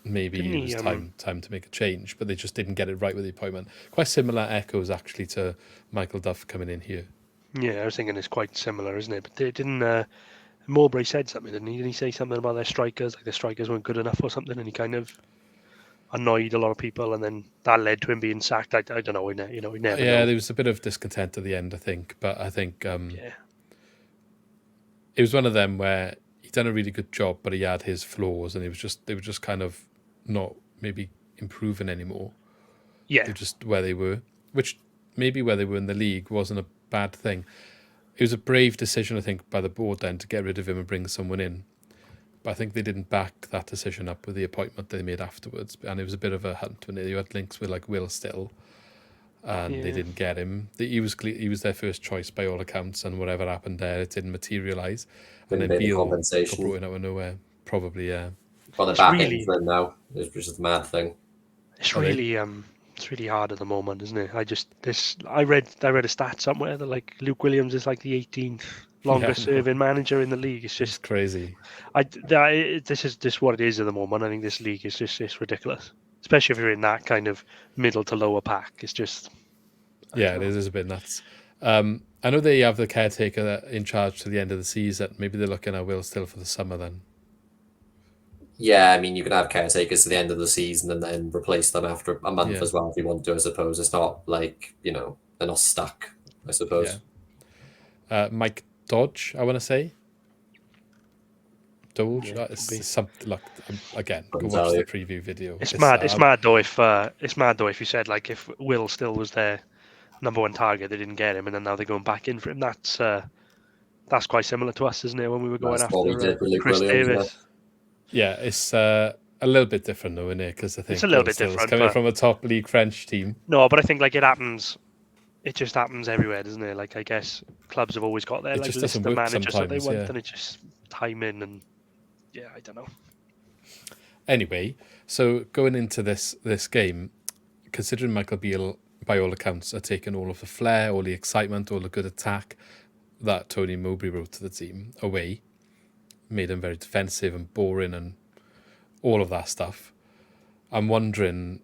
maybe it was time to make a change, but they just didn't get it right with the appointment. Quite similar echoes actually to Michael Duff coming in here. Yeah, I was thinking it's quite similar, isn't it? But they didn't. Mowbray said something, didn't he? Didn't he say something about their strikers, like the strikers weren't good enough or something, and he kind of annoyed a lot of people, and then that led to him being sacked. I don't know, he never. Yeah, know. there was a bit of discontent at the end, I think, but I think it was one of them where he'd done a really good job, but he had his flaws, and they were just kind of not maybe improving anymore. Yeah, they're just where they were, which maybe where they were in the league wasn't a bad thing. It was a brave decision, I think, by the board then to get rid of him and bring someone in. But I think they didn't back that decision up with the appointment they made afterwards. And it was a bit of a hunt when they had links with like Will Still, and they didn't get him. He was their first choice by all accounts, and whatever happened there, it didn't materialise. And then Beale got brought in out of nowhere, probably. Well, they're back in for him now, which is the mad thing. It's really hard at the moment, isn't it? I read a stat somewhere that like Luke Williams is like the 18th longest serving manager in the league. It's just crazy. This is what it is at the moment. I think this league is just ridiculous, especially if you're in that kind of middle to lower pack. It's just it is a bit nuts. I know they have the caretaker in charge to the end of the season. Maybe they're looking at Will Still for the summer then. Yeah, I mean, you can have caretakers to the end of the season and then replace them after a month as well if you want to, I suppose. It's not like, they're not stuck, I suppose. Yeah. Mike Dodge, I want to say. Dodge? It's something like, again, go watch the preview video. It's mad. It's mad though if you said like if Will Still was their number one target, they didn't get him, and then now they're going back in for him. That's quite similar to us, isn't it? When we were going after Chris Davis. Yeah, it's a little bit different though, isn't it? Because I think it's a little bit different. Coming from a top league French team. No, but I think like it happens. It just happens everywhere, doesn't it? Like I guess clubs have always got their like list of managers that they want, and it's just timing and I don't know. Anyway, so going into this game, considering Michael Beale, by all accounts, are taking all of the flair, all the excitement, all the good attack that Tony Mowbray brought to the team away, made them very defensive and boring and all of that stuff. I'm wondering,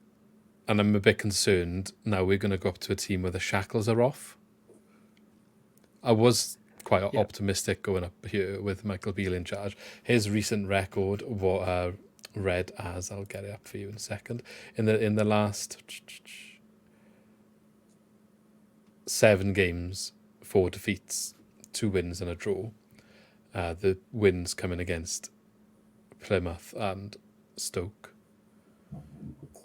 and I'm a bit concerned, now we're going to go up to a team where the shackles are off. I was quite optimistic going up here with Michael Beale in charge. His recent record read as, I'll get it up for you in a second, in the last 7 games, 4 defeats, 2 wins and a draw. The wins coming against Plymouth and Stoke,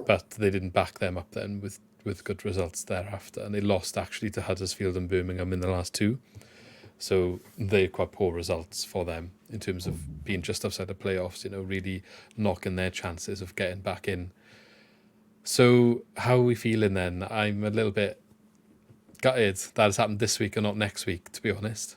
but they didn't back them up then with good results thereafter, and they lost actually to Huddersfield and Birmingham in the last 2. So they're quite poor results for them in terms of being just outside the playoffs, really knocking their chances of getting back in. So how are we feeling then? I'm a little bit gutted that has happened this week and not next week, to be honest.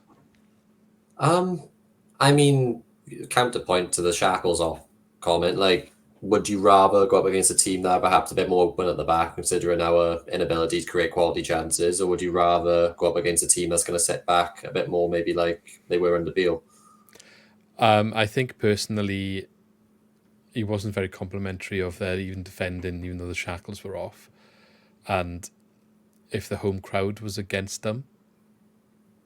I mean, counterpoint to the shackles off comment, like, would you rather go up against a team that are perhaps a bit more open at the back, considering our inability to create quality chances, or would you rather go up against a team that's going to sit back a bit more, maybe like they were under Beale? I think personally, he wasn't very complimentary of their even defending, even though the shackles were off. And if the home crowd was against them,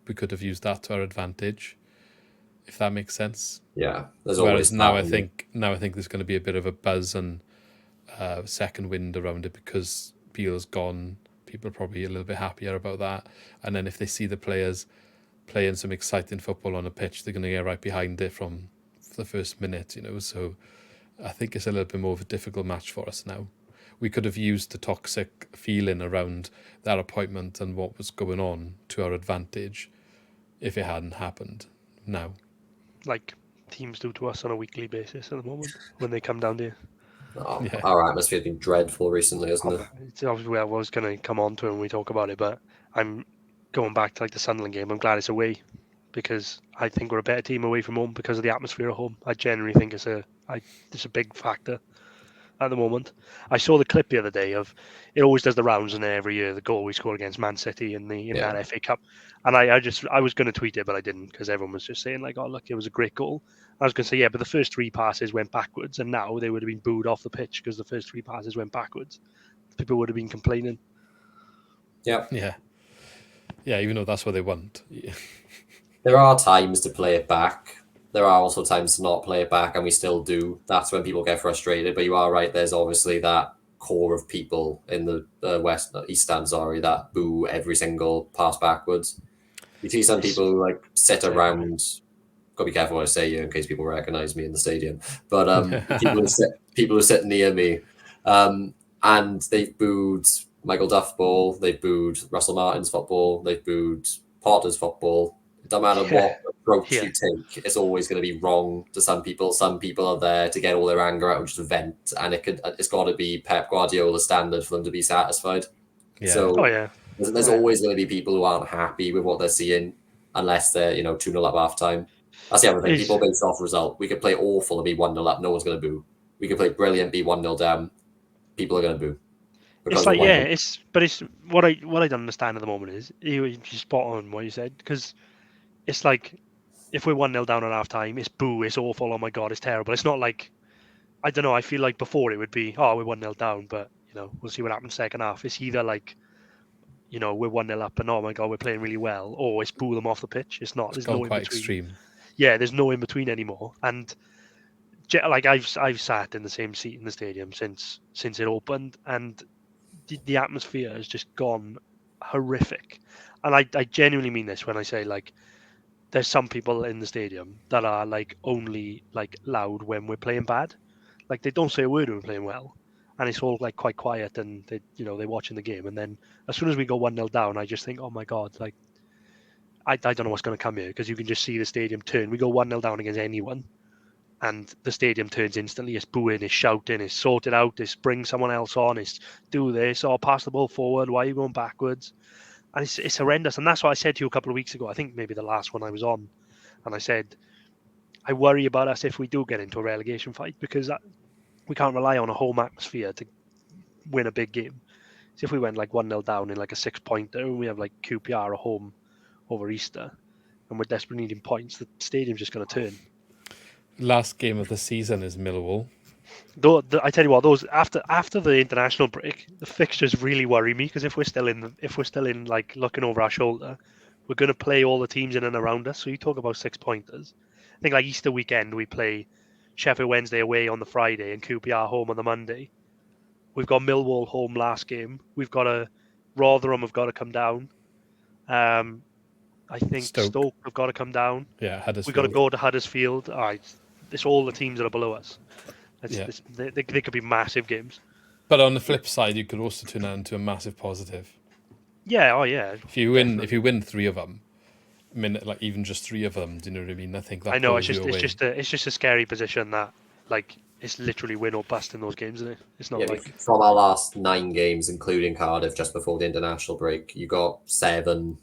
we could have used that to our advantage, if that makes sense. Yeah, there's Whereas always now that, I think there's going to be a bit of a buzz and second wind around it because Beale's gone. People are probably a little bit happier about that. And then if they see the players playing some exciting football on a pitch, they're going to get right behind it from the first minute, So I think it's a little bit more of a difficult match for us now. We could have used the toxic feeling around that appointment and what was going on to our advantage if it hadn't happened now. Like teams do to us on a weekly basis at the moment when they come down here. Yeah. Our atmosphere's been dreadful recently, isn't it? It's obviously I was going to come on to it when we talk about it, but I'm going back to like the Sunderland game. I'm glad it's away because I think we're a better team away from home because of the atmosphere at home. I genuinely think it's a big factor at the moment. I saw the clip the other day of it always does the rounds in there every year, the goal we scored against Man City in that FA Cup. And I was going to tweet it, but I didn't because everyone was just saying like, oh look, it was a great goal. I was going to say, yeah, but the first three passes went backwards and now they would have been booed off the pitch because the first three passes went backwards. People would have been complaining. Yeah. Yeah, even though that's what they want. Yeah. There are times to play it back. There are also times to not play it back, and we still do. That's when people get frustrated. But you are right. There's obviously that core of people in the east stand, that boo every single pass backwards. You see some people who like sit around. Got to be careful what I say here in case people recognize me in the stadium. But people who sit near me, and they've booed Michael Duff ball, they've booed Russell Martin's football, they've booed Potter's football. It doesn't matter what approach you take, it's always going to be wrong to some people. Some people are there to get all their anger out and just vent, and it's got to be Pep Guardiola standard for them to be satisfied. Yeah. So there's always going to be people who aren't happy with what they're seeing unless they're 2-0 up half time. That's the other thing. People based off result. We could play awful and be 1-0 up. No one's going to boo. We could play brilliant, be 1-0 down. People are going to boo. It's like it's what I don't understand at the moment is you spot on what you said because it's like if we're 1-0 down at half time, it's boo, it's awful, oh my god, it's terrible. It's not like I don't know. I feel like before it would be we're 1-0 down, but we'll see what happens second half. It's either like we're 1-0 up and oh my god, we're playing really well, or it's boo them off the pitch. It's not. There's no in between. Extreme. Yeah, there's no in between anymore. And like I've sat in the same seat in the stadium since it opened, and the atmosphere has just gone horrific. And I genuinely mean this when I say like there's some people in the stadium that are like only like loud when we're playing bad. Like they don't say a word when we're playing well. And it's all like quite quiet and they're watching the game. And then as soon as we go 1-0 down, I just think, oh my God, like I don't know what's going to come here because you can just see the stadium turn. We go 1-0 down against anyone and the stadium turns instantly. It's booing, it's shouting, it's sorted out, it's bring someone else on, it's do this, or pass the ball forward, why are you going backwards? And it's horrendous. And that's what I said to you a couple of weeks ago. I think maybe the last one I was on. And I said, I worry about us if we do get into a relegation fight because we can't rely on a home atmosphere to win a big game. So if we went like 1-0 down in like a 6-pointer and we have like QPR at home over Easter and we're desperately needing points, the stadium's just going to turn. Last game of the season is Millwall. I tell you what, those after the international break, the fixtures really worry me because if we're still in like looking over our shoulder, we're going to play all the teams in and around us. So you talk about 6-pointers. I think like Easter weekend we play Sheffield Wednesday away on the Friday and QPR home on the Monday. We've got Millwall home last game. We've got Rotherham have got to come down. I think Stoke have got to come down. Yeah, Huddersfield. We've got to go to Huddersfield. All right, it's all the teams that are below us. They could be massive games. But on the flip side, you could also turn that into a massive positive. Yeah, oh yeah. If you win 3 of them, I mean, even just 3 of them, do you know what I mean? I think that. I know it's just a scary position that like it's literally win or bust in those games, isn't it? It's not Yeah, like from our last 9 games, including Cardiff just before the international break, you got 7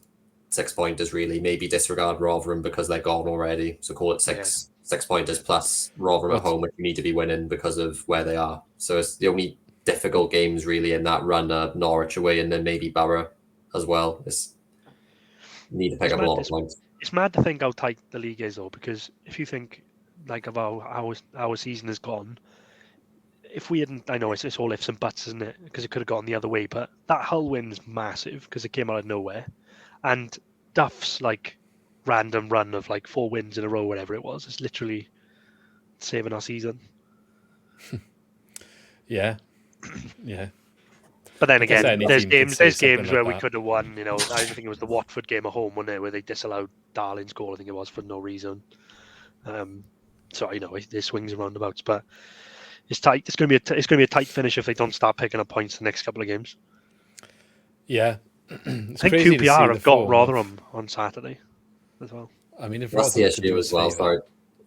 6-pointers really. Maybe disregard Rotherham because they're gone already. So call it 6 pointers plus Rotherham at home if you need to be winning because of where they are. So it's the only difficult games really in that run are Norwich away and then maybe Borough as well. You need to pick up a lot of points. it's mad to think how tight the league is though, because if you think like of how our season has gone, if we hadn't, I know it's all ifs and buts, isn't it? Because it could have gone the other way, but that Hull win's massive because it came out of nowhere, and Duff's like random run of like 4 wins in a row, whatever it was, it's literally saving our season. Yeah. But then I guess again, any there's team could games say something where like we that. could have won. You know, I think it was the Watford game at home, wasn't it, where they disallowed Darling's goal. I think it was for no reason. So you know, there's swings and roundabouts, but it's tight. It's going to be a tight finish if they don't start picking up points the next couple of games. Yeah. I think QPR have got Rotherham on Saturday as well. I mean, if That's the Rotherham could issue do as us well. favour- Sorry.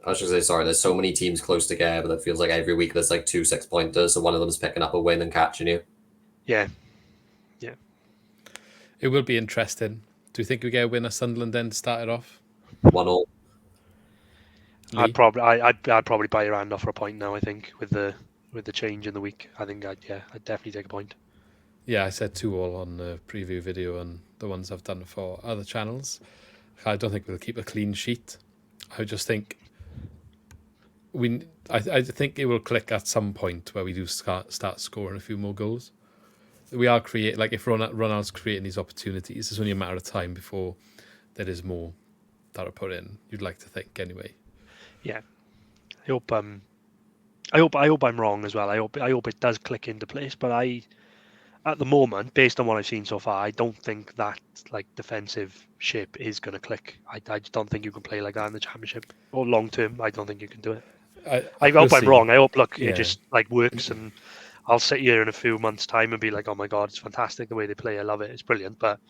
I was just going to say, sorry, there's so many teams close together that feels like every week there's like 2 6-pointers, so one of them's picking up a win and catching you. Yeah. It will be interesting. Do you think we get a win at Sunderland then to start it off? 1-1. Lee? I'd probably buy your hand off for a point now. I think with the change in the week, I think I'd definitely take a point. Yeah, I said 2-2 on the preview video and the ones I've done for other channels. I don't think we'll keep a clean sheet. I just think I think it will click at some point where we do start scoring a few more goals. We are if Ronald's creating these opportunities, it's only a matter of time before there is more that are put in. You'd like to think, anyway. Yeah, I hope I'm wrong as well. I hope it does click into place. But at the moment, based on what I've seen so far, I don't think that like defensive shape is going to click. I just don't think you can play like that in the Championship or long term. I don't think you can do it. I hope I'm wrong. I hope it just like works, and I'll sit here in a few months' time and be like, oh my god, it's fantastic the way they play. I love it. It's brilliant. But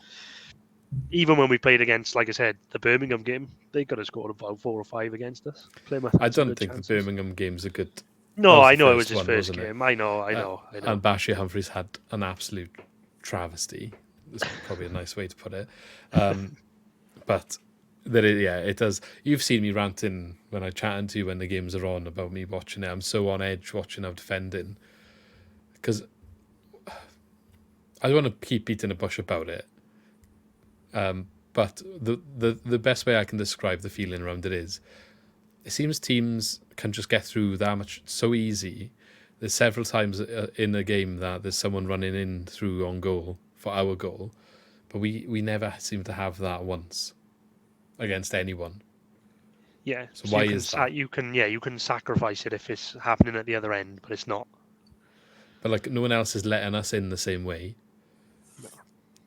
even when we played against, like I said, the Birmingham game, they could have scored about 4 or 5 against us. I don't think the Birmingham game's a good. No, I know it was his first game. I know. And Bashir Humphries had an absolute travesty. That's probably a nice way to put it. But it does. You've seen me ranting when I chatted to you when the games are on about me watching it. I'm so on edge watching our defending because I don't want to keep beating a bush about it. But the best way I can describe the feeling around it is, it seems teams can just get through that much so easy. There's several times in a game that there's someone running in through on goal for our goal, but we never seem to have that once against anyone. Yeah. So why is that? You can sacrifice it if it's happening at the other end, but it's not. But like no one else is letting us in the same way.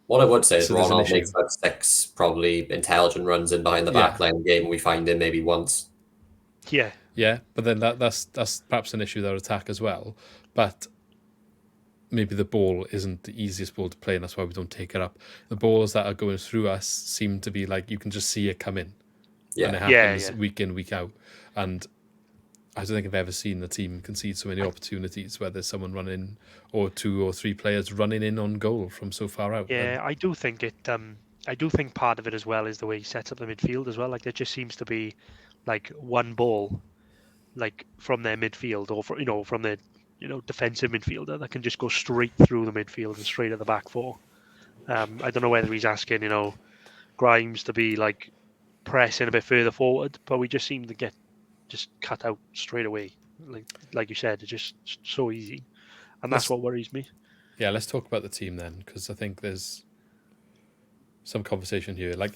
What I would say is So there's an Ronald issue. makes about 6 probably intelligent runs in behind the back line game. We find him maybe once. Yeah. Yeah, but then that's perhaps an issue with our attack as well. But maybe the ball isn't the easiest ball to play, and that's why we don't take it up. The balls that are going through us seem to be like you can just see it come in. Yeah. And it happens week in, week out. And I don't think I've ever seen the team concede so many opportunities where there's someone running, or 2 or 3 players running in on goal from so far out. Yeah, I do think it. I do think part of it as well is the way he sets up the midfield as well. Like there just seems to be like one ball, like from their midfield or from their defensive midfielder that can just go straight through the midfield and straight at the back 4. I don't know whether he's asking Grimes to be like pressing a bit further forward, but we just seem to get just cut out straight away. Like you said, it's just so easy, and that's what worries me. Yeah, let's talk about the team then, because I think there's some conversation here. Like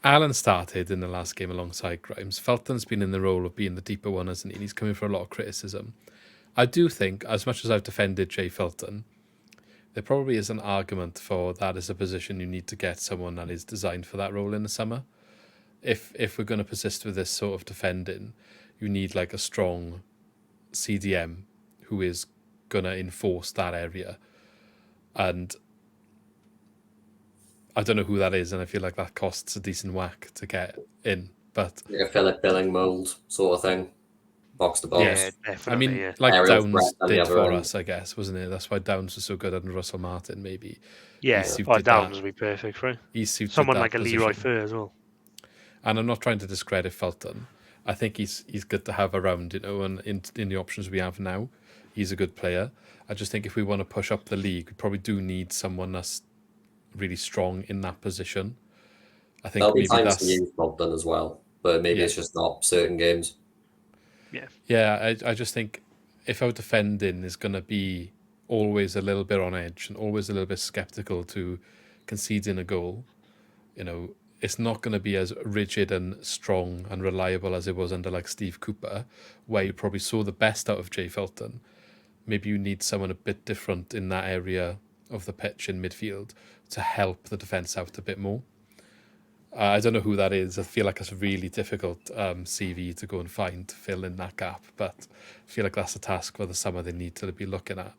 Alan started in the last game alongside Grimes. Felton's been in the role of being the deeper one, hasn't he? And he's coming for a lot of criticism. I do think, as much as I've defended Jay Felton, there probably is an argument for that as a position you need to get someone that is designed for that role in the summer. If we're going to persist with this sort of defending, you need like a strong CDM who is going to enforce that area. And I don't know who that is, and I feel like that costs a decent whack to get in. But Like a Philip Billing mould sort of thing. box to box. Yeah, definitely. I mean, Yeah. like Aerial Downs threat on the did other for end. us, I guess, wasn't it? That's why Downs was so good under Russell Martin. Maybe Yeah, suited Downs that. would be perfect for it. He suited Someone that like a position. Leroy Fer as well. And I'm not trying to discredit Fulton. I think he's good to have around, and in the options we have now, he's a good player. I just think if we want to push up the league, we probably do need someone that's really strong in that position. I think There'll be maybe times to that's use Bogdan as well, but maybe yeah. it's just not certain games. Yeah. Yeah, I just think if our defending is going to be always a little bit on edge and always a little bit sceptical to conceding a goal, it's not going to be as rigid and strong and reliable as it was under like Steve Cooper, where you probably saw the best out of Jay Felton. Maybe you need someone a bit different in that area of the pitch in midfield to help the defence out a bit more. I don't know who that is. I feel like it's a really difficult CV to go and find to fill in that gap, but I feel like that's a task for the summer they need to be looking at.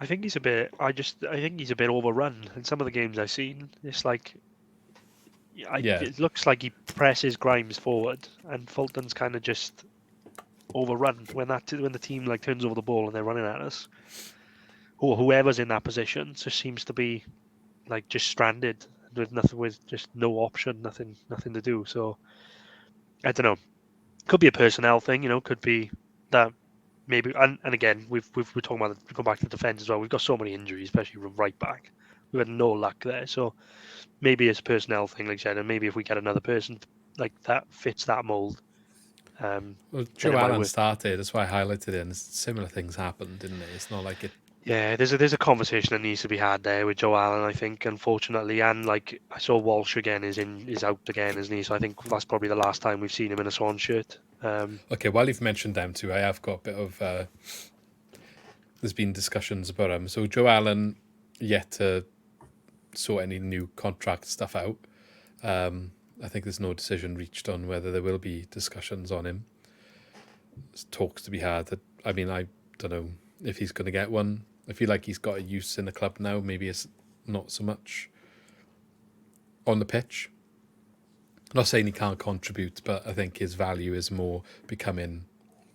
I think he's a bit. I think he's a bit overrun in some of the games I've seen. It's like, it looks like he presses Grimes forward, and Fulton's kind of just overrun when the team like turns over the ball and they're running at us. Or whoever's in that position just seems to be like just stranded with just no option, nothing to do. So I don't know. Could be a personnel thing, could be that maybe. And again, we're talking about go back to the defence as well. We've got so many injuries, especially from right back. We had no luck there, so maybe it's a personnel thing, like I said, and maybe if we get another person like that fits that mould. Well, Joe Allen started. That's why I highlighted it. And similar things happened, didn't it? It's not like it. Yeah, there's a conversation that needs to be had there with Joe Allen, I think, unfortunately, and like I saw Walsh again is out again, isn't he? So I think that's probably the last time we've seen him in a Swan shirt. Okay, while you've mentioned them too, I have got a bit of. There's been discussions about him. So Joe Allen yet to sort any new contract stuff out. I think there's no decision reached on whether there will be discussions on him. There's talks to be had. I mean, I don't know if he's going to get one. I feel like he's got a use in the club now. Maybe it's not so much on the pitch. I'm not saying he can't contribute, but I think his value is more becoming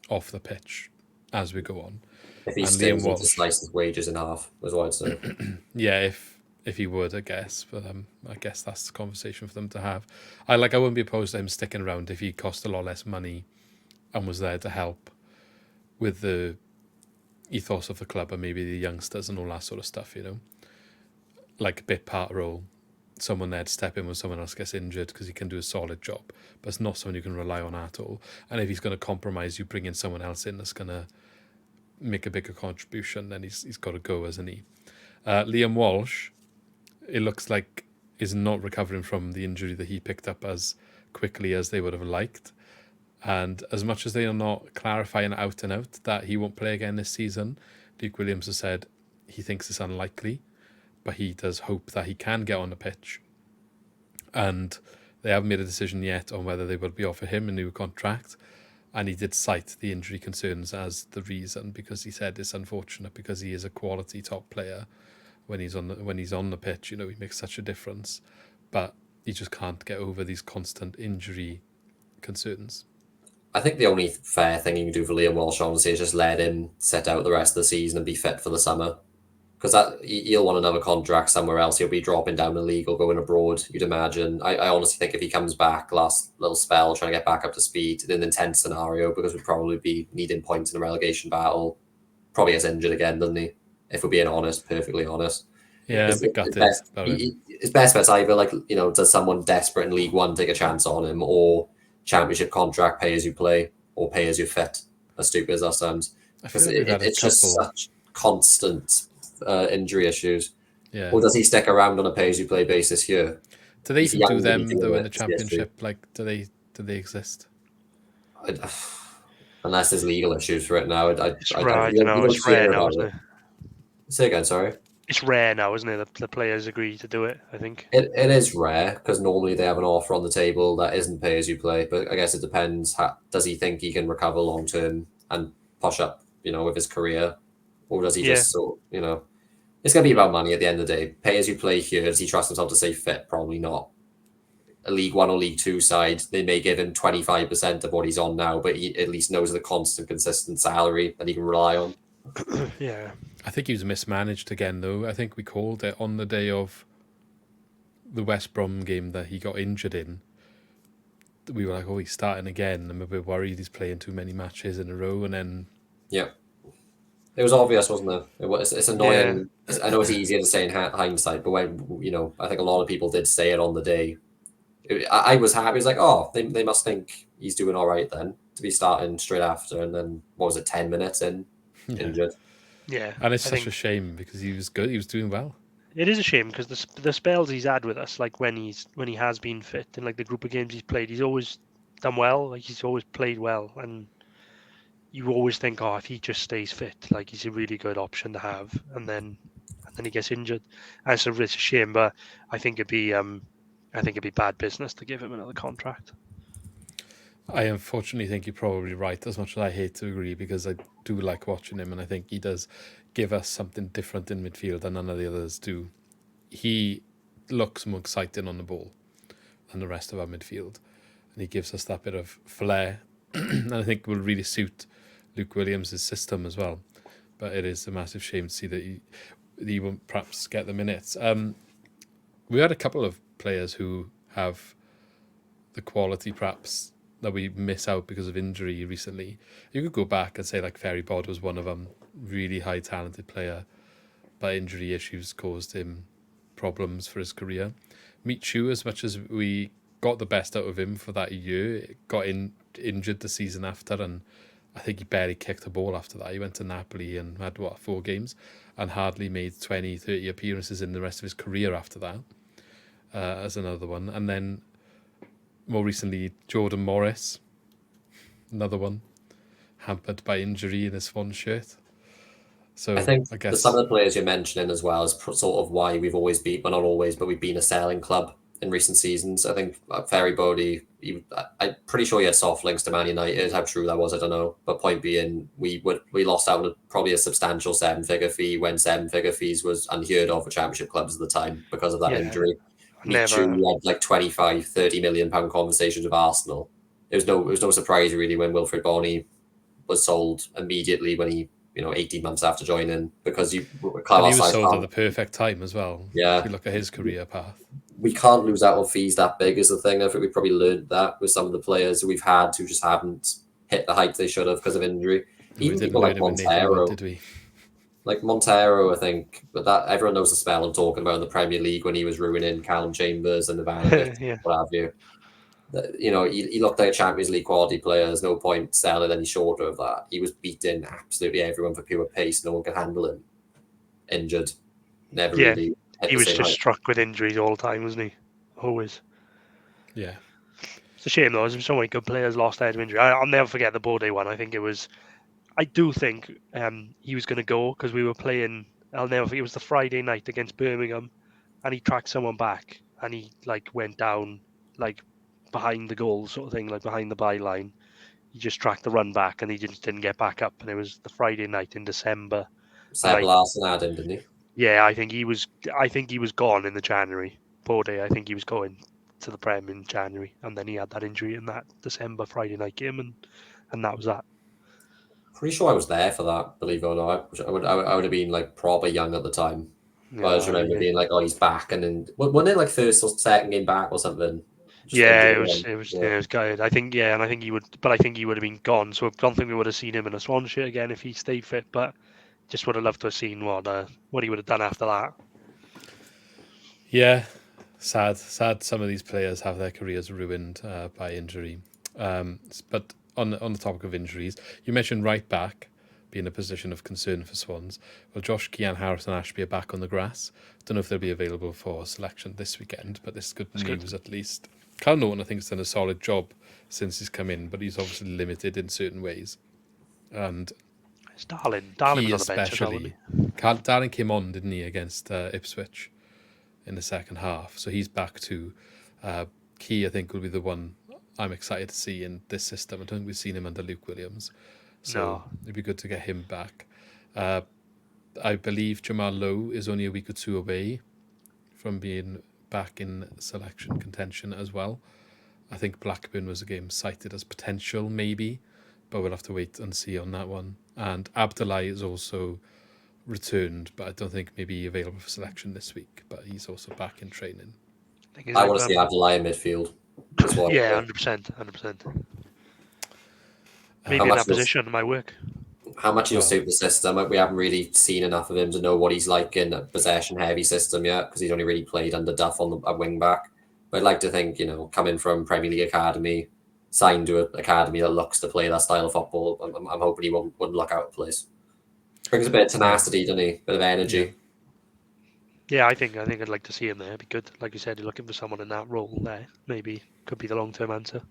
off the pitch as we go on. If he stays, he just slice his wages in half, is what I'd say. Yeah, if he would, I guess. But I guess that's the conversation for them to have. I wouldn't be opposed to him sticking around if he cost a lot less money and was there to help with the ethos of the club and maybe the youngsters and all that sort of stuff, like a bit part role. Someone there to step in when someone else gets injured because he can do a solid job, but it's not someone you can rely on at all. And if he's going to compromise, you bring in someone else in that's going to make a bigger contribution, then he's got to go, hasn't he? Liam Walsh, it looks like, is not recovering from the injury that he picked up as quickly as they would have liked. And as much as they are not clarifying out and out that he won't play again this season, Luke Williams has said he thinks it's unlikely, but he does hope that he can get on the pitch. And they haven't made a decision yet on whether they will be offering him a new contract. And he did cite the injury concerns as the reason, because he said it's unfortunate because he is a quality top player. When he's on the pitch, he makes such a difference, but he just can't get over these constant injury concerns. I think the only fair thing you can do for Liam Walsh, honestly, is just let him set out the rest of the season and be fit for the summer. Because he'll want another contract somewhere else. He'll be dropping down the league or going abroad, you'd imagine. I honestly think if he comes back last little spell, trying to get back up to speed in an intense scenario, because we'd probably be needing points in a relegation battle, probably gets injured again, doesn't he? If we're being honest, perfectly honest. Yeah, It's best bet's either does someone desperate in League One take a chance on him, or Championship contract, pay as you play, or pay as you fit. As stupid as that sounds, because it's just such constant injury issues. Yeah. Or does he stick around on a pay as you play basis here? Do they even do them though in the Championship? Like, do they exist? Unless there's legal issues for it now. It's rare now, isn't it? Say again, sorry. It's rare now, isn't it? The players agree to do it, I think. It is rare, because normally they have an offer on the table that isn't pay as you play. But I guess it depends. Does he think he can recover long term and push up, with his career? Or does he just it's going to be about money at the end of the day. Pay as you play here. Does he trust himself to stay fit? Probably not. a League One or League Two side, they may give him 25% of what he's on now, but he at least knows the constant, consistent salary that he can rely on. Yeah. I think he was mismanaged again, though. I think we called it on the day of the West Brom game that he got injured in. We were like, oh, he's starting again. I'm a bit worried he's playing too many matches in a row. And then... Yeah. It was obvious, wasn't it? It's annoying. Yeah. I know it's easier to say in hindsight, but when, you know, I think a lot of people did say it on the day. I was happy. I was like, oh, they must think he's doing all right then to be starting straight after. And then, what was it, 10 minutes in, injured. Yeah. And it's such a shame because he was good. He was doing well. It is a shame because the spells he's had with us, like when he has been fit and like the group of games he's played, he's always done well. Like he's always played well, and you always think, oh, if he just stays fit, like he's a really good option to have. And then he gets injured, and it's a shame. But I think it'd be bad business to give him another contract. I unfortunately think you're probably right, as much as I hate to agree, because I do like watching him and I think he does give us something different in midfield that none of the others do. He looks more exciting on the ball than the rest of our midfield, and he gives us that bit of flair and I think will really suit Luke Williams' system as well. But it is a massive shame to see that he won't perhaps get the minutes. We had a couple of players who have the quality perhaps that we miss out because of injury recently. You could go back and say like Ferry Bod was one of them, really high talented player, but injury issues caused him problems for his career. Michu, as much as we got the best out of him for that year, got injured the season after, and I think he barely kicked a ball after that. He went to Napoli and had 4 games and hardly made 20-30 appearances in the rest of his career after that, as another one. And then more recently, Jordan Morris, another one, hampered by injury in his Swans shirt. So I guess some of the players you're mentioning as well is sort of why we've always been, well, not always, but we've been a selling club in recent seasons. I think Ferry Bodie, I'm pretty sure he had soft links to Man United. How true that was, I don't know. But point being, we lost out on probably a substantial 7-figure fee when 7-figure fees was unheard of for Championship clubs at the time because of that injury. Michu had like 25-30 million pound conversations with Arsenal. It was no surprise really when Wilfred Bonney was sold immediately when he 18 months after joining, because he was sold at the perfect time as well. Yeah, if you look at his career path, we can't lose out on fees that big is the thing. I think we probably learned that with some of the players we've had who just haven't hit the height they should have because of injury. Even people like Montero, did we? Like Montero, I think, but that everyone knows the spell I'm talking about in the Premier League when he was ruining Callum Chambers and Ivanovic, what have you. He looked like a Champions League quality player. There's no point selling any shorter of that. He was beating absolutely everyone for pure pace. No one could handle him. Injured. Never really. He was just struck with injuries all the time, wasn't he? Always. Yeah. It's a shame though. There's so many good players lost out of injury. I'll never forget the Bode one. I do think he was going to go because we were playing. I'll never forget. It was the Friday night against Birmingham, and he tracked someone back, and he went down behind the goal sort of thing, behind the byline. He just tracked the run back, and he just didn't get back up. And it was the Friday night in December. Seb Larson had him, didn't he? Yeah, I think he was gone in the January. Bode, I think he was going to the Prem in January, and then he had that injury in that December Friday night game, and that was that. Pretty sure I was there for that, believe it or not. I would have been proper young at the time. Yeah, but I just remember being like, oh, he's back, and then wasn't it first or second game back or something? It was good. I think he would have been gone. So I don't think we would have seen him in a Swan shirt again if he stayed fit. But just would have loved to have seen what he would have done after that. Yeah, sad. Some of these players have their careers ruined by injury. But on the topic of injuries, you mentioned right back being a position of concern for Swans. Well, Josh, Keane, Harris and Ashby are back on the grass. Don't know if they'll be available for selection this weekend, but this is good news at least. Cal Norton, I think, has done a solid job since he's come in, but he's obviously limited in certain ways. And it's Darling was on the bench as well. Darling came on, didn't he, against Ipswich in the second half. So he's back too. Key, I think, will be the one I'm excited to see in this system. I don't think we've seen him under Luke Williams. So it'd be good to get him back. I believe Jamal Lowe is only a week or two away from being back in selection contention as well. I think Blackburn was a game cited as potential, maybe, but we'll have to wait and see on that one. And Abdullah is also returned, but I don't think maybe available for selection this week, but he's also back in training. I want to see Abdullah in midfield. Yeah, 100%. Maybe How in much that position might work. How much he'll suit the system? We haven't really seen enough of him to know what he's like in a possession-heavy system yet, because he's only really played under Duff on a wing-back. But I'd like to think, coming from Premier League Academy, signed to an academy that looks to play that style of football, I'm hoping he wouldn't look out of place. Brings a bit of tenacity, doesn't he? Bit of energy. Yeah, I think I'd like to see him there. It'd be good. Like you said, you're looking for someone in that role there. Maybe could be the long-term answer.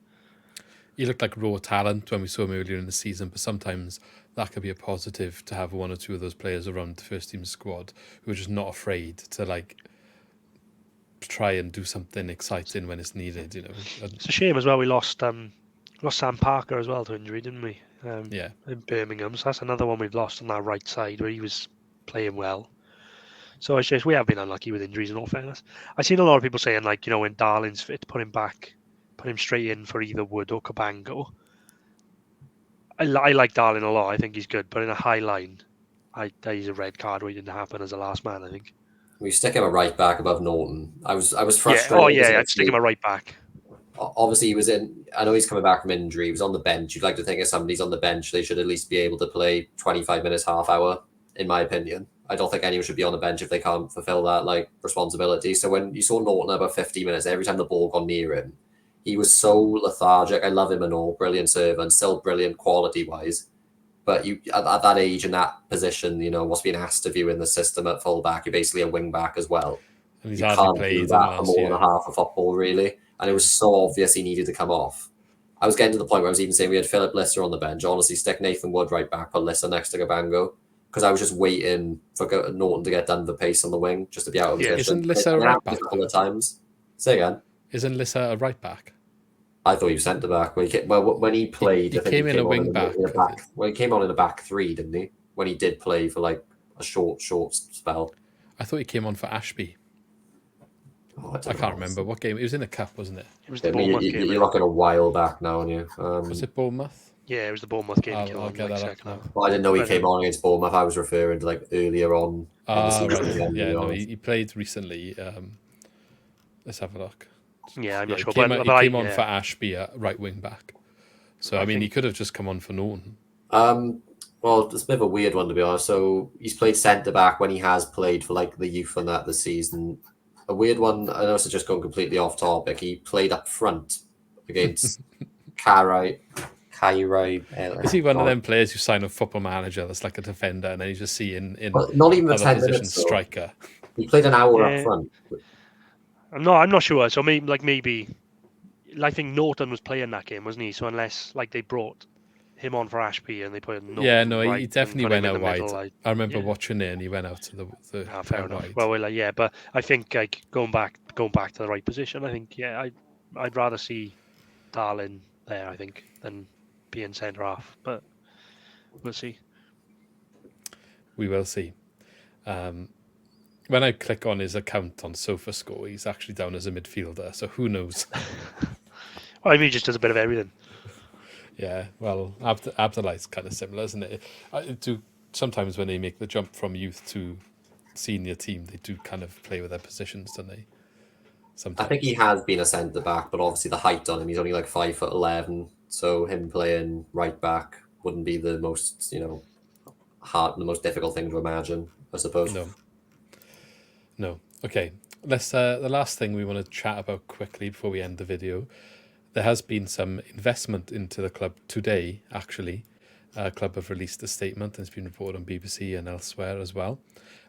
He looked like raw talent when we saw him earlier in the season, but sometimes that could be a positive to have one or two of those players around the first team squad who are just not afraid to try and do something exciting when it's needed. It's a shame as well. We lost Sam Parker as well to injury, didn't we? In Birmingham. So that's another one we've lost on that right side where he was playing well. So it's just we have been unlucky with injuries. In all fairness, I've seen a lot of people saying when Darling's fit, put him straight in for either Wood or Cabango. I like Darling a lot. I think he's good, but in a high line, he's a red card waiting to happen as a last man. I think We stick him a right back above Norton. I was frustrated. I'd stick him a right back. Obviously, he was in. I know he's coming back from injury. He was on the bench. You'd like to think if somebody's on the bench, they should at least be able to play 25 minutes, half hour. In my opinion, I don't think anyone should be on the bench if they can't fulfill that responsibility. So when you saw Norton about 50 minutes, every time the ball got near him, he was so lethargic. I love him and all, brilliant servant, still brilliant quality-wise. But you at that age in that position, what's being asked of you in the system at full-back, you're basically a wing-back as well. And he's you hardly can't played do that for more year. than a half of football, really. And it was so obvious he needed to come off. I was getting to the point where I was even saying we had Philip Lisser on the bench. Honestly, stick Nathan Wood right back, put Lisser next to Cabango. Because I was just waiting for Norton to get done the pace on the wing, just to be out of position. Isn't Lisser a right back? A couple of times. Say again. Isn't Lisser a right back? I thought he was centre back when he played. He came in a wing back. Well, he came on in a back three, didn't he? When he did play for a short spell. I thought he came on for Ashby. I can't remember what game. It was in a cup, wasn't it? It was the Bournemouth game. You're looking a while back now, aren't you? Was it Bournemouth? Yeah, it was the Bournemouth game. I'll get that up now. Well, I didn't know he came on against Bournemouth. I was referring to earlier on. In the season. Right. Yeah, no, he played recently. Let's have a look. Yeah, I'm not sure. He came on for Ashby at right wing back. So, I mean, he could have just come on for Norton. Well, it's a bit of a weird one, to be honest. So, he's played centre-back when he has played for, the youth and that this season. A weird one, I know it's just going completely off topic. He played up front against Kairai. Is he one of them players who sign a Football Manager that's like a defender and then you just see in not even other 10 position minutes, striker? He played an hour up front. I'm not sure. So maybe I think Norton was playing that game, wasn't he? So unless they brought him on for Ashby and they put Norton he definitely went out wide. Middle, I remember watching it and he went out to the fair enough. wide. Well, but I think going back to the right position, I think I'd rather see Darlin there, I think, than being centre half. But we'll see. We will see. When I click on his account on SofaScore, he's actually down as a midfielder, so who knows? Well, I mean, he just does a bit of everything. Yeah, well, Abdullah's kind of similar, isn't it? Sometimes when they make the jump from youth to senior team, they do kind of play with their positions, don't they? Sometimes. I think he has been a centre back, but obviously the height on him, he's only 5'11", so him playing right back wouldn't be the most, the most difficult thing to imagine, I suppose. No. Okay. Let's. The last thing we want to chat about quickly before we end the video. There has been some investment into the club today, actually. The club have released a statement, and it's been reported on BBC and elsewhere as well,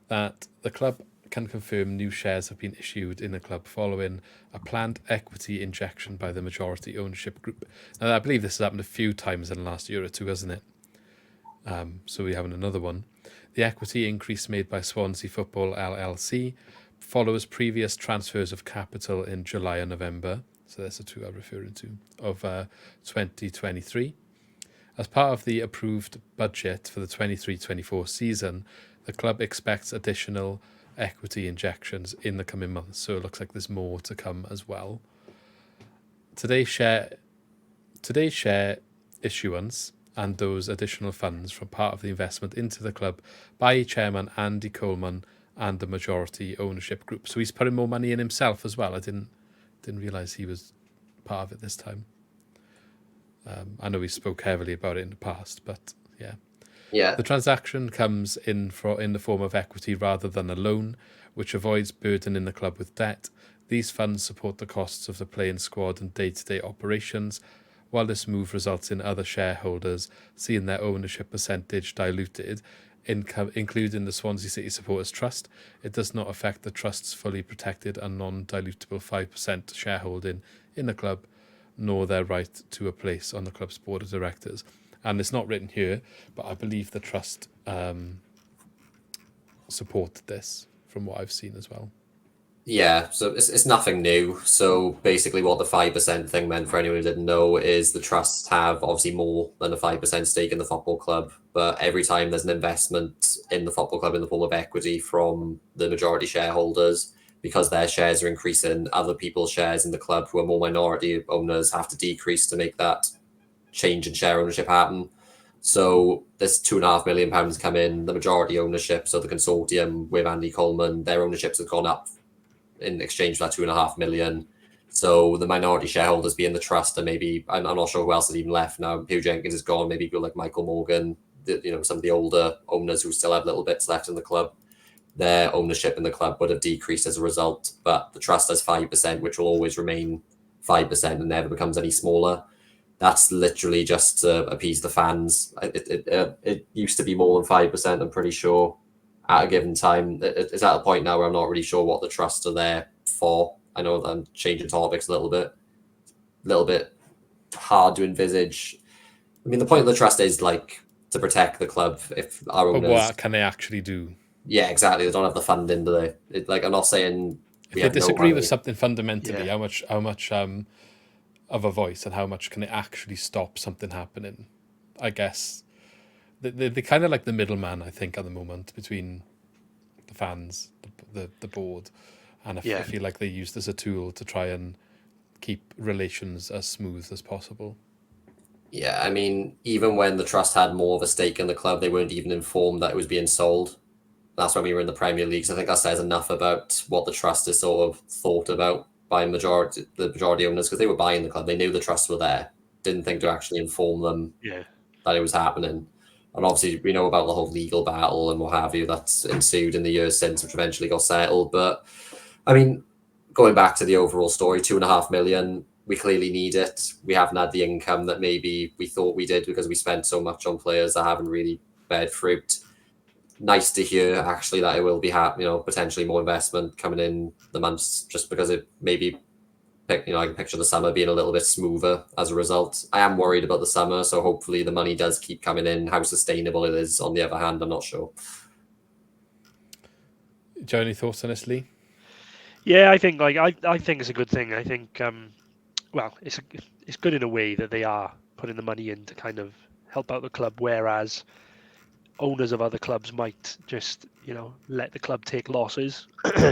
that the club can confirm new shares have been issued in the club following a planned equity injection by the majority ownership group. Now, I believe this has happened a few times in the last year or two, hasn't it? So we're having another one. The equity increase made by Swansea Football LLC follows previous transfers of capital in July and November, so that's the two I'm referring to, of 2023. As part of the approved budget for the 23-24 season, the club expects additional equity injections in the coming months, so it looks like there's more to come as well. Today's share issuance and those additional funds from part of the investment into the club by chairman Andy Coleman and the majority ownership group. So he's putting more money in himself as well. I didn't realise he was part of it this time. I know we spoke heavily about it in the past, but yeah. Yeah. The transaction comes in the form of equity rather than a loan, which avoids burdening the club with debt. These funds support the costs of the playing squad and day-to-day operations, while this move results in other shareholders seeing their ownership percentage diluted, including the Swansea City Supporters Trust. It does not affect the Trust's fully protected and non-dilutable 5% shareholding in the club, nor their right to a place on the club's board of directors. And it's not written here, but I believe the Trust supported this from what I've seen as well. Yeah, so it's nothing new. So basically what the 5% thing meant, for anyone who didn't know, is the trusts have obviously more than a 5% stake in the football club. But every time there's an investment in the football club in the form of equity from the majority shareholders, because their shares are increasing, other people's shares in the club who are more minority owners have to decrease to make that change in share ownership happen. So this £2.5 million come in, the majority ownership, so the consortium with Andy Coleman, their ownerships have gone up in exchange for that 2.5 million. So the minority shareholders being the trust, and maybe I'm not sure who else is even left now. Hugh Jenkins is gone. Maybe people like Michael Morgan, some of the older owners who still have little bits left in the club, their ownership in the club would have decreased as a result. But the trust has 5%, which will always remain 5% and never becomes any smaller. That's literally just to appease the fans. It used to be more than 5%, I'm pretty sure, at a given time. It's at a point now where I'm not really sure what the trusts are there for. I know that I'm changing topics a little bit hard to envisage. I mean, the point of the trust is like to protect the club. If our owners, but what can they actually do? Yeah, exactly. They don't have the funding, do they? Like, I'm not saying if they disagree with something fundamentally, how much of a voice and how much can it actually stop something happening? I guess they're kind of like the middleman, I think, at the moment between the fans, the board, and I feel like they use this as a tool to try and keep relations as smooth as possible. Yeah, I mean, even when the trust had more of a stake in the club, they weren't even informed that it was being sold. That's when we were in the Premier League. So I think that says enough about what the trust is sort of thought about by the majority owners, because they were buying the club. They knew the trusts were there. Didn't think to actually inform them that it was happening. And obviously, we know about the whole legal battle and what have you that's ensued in the years since, which eventually got settled. But I mean, going back to the overall story, 2.5 million, we clearly need it. We haven't had the income that maybe we thought we did because we spent so much on players that haven't really beared fruit. Nice to hear actually that it will be potentially more investment coming in the months, just because it maybe I can picture the summer being a little bit smoother as a result. I am worried about the summer, so hopefully the money does keep coming in. How sustainable it is, on the other hand, I'm not sure. Do you have any thoughts on this, Lee? Yeah, I think I think it's a good thing. I think it's good in a way that they are putting the money in to kind of help out the club, whereas owners of other clubs might just let the club take losses.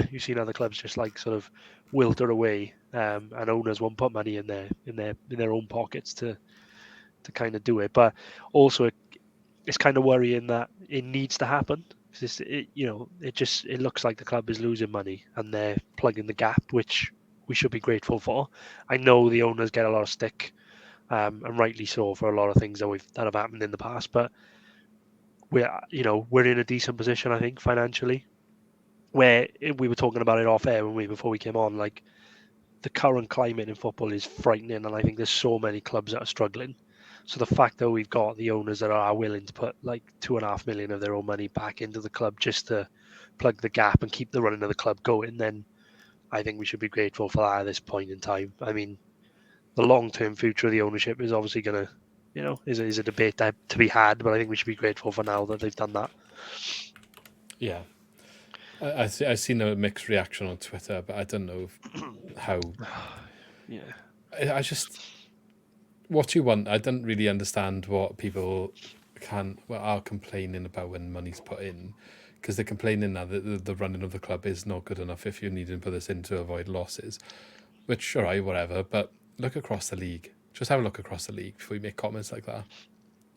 You've seen other clubs just like sort of wilter away, and owners won't put money in their own pockets to kind of do it. But also, it's kind of worrying that it needs to happen. It looks like the club is losing money and they're plugging the gap, which we should be grateful for. I know the owners get a lot of stick, and rightly so, for a lot of things that have happened in the past, but we're in a decent position, I think, financially, where we were talking about it off air before we came on. Like, the current climate in football is frightening, and I think there's so many clubs that are struggling. So the fact that we've got the owners that are willing to put like 2.5 million of their own money back into the club just to plug the gap and keep the running of the club going, then I think we should be grateful for that at this point in time. I mean, the long-term future of the ownership is obviously going to, is a debate to be had, but I think we should be grateful for now that they've done that. Yeah. I've seen a mixed reaction on Twitter, but I don't know how. Yeah. I just, what you want, I don't really understand what people are complaining about when money's put in, because they're complaining now that the running of the club is not good enough if you're needing to put this in to avoid losses, which, all right, whatever, but look across the league. Just have a look across the league before you make comments like that.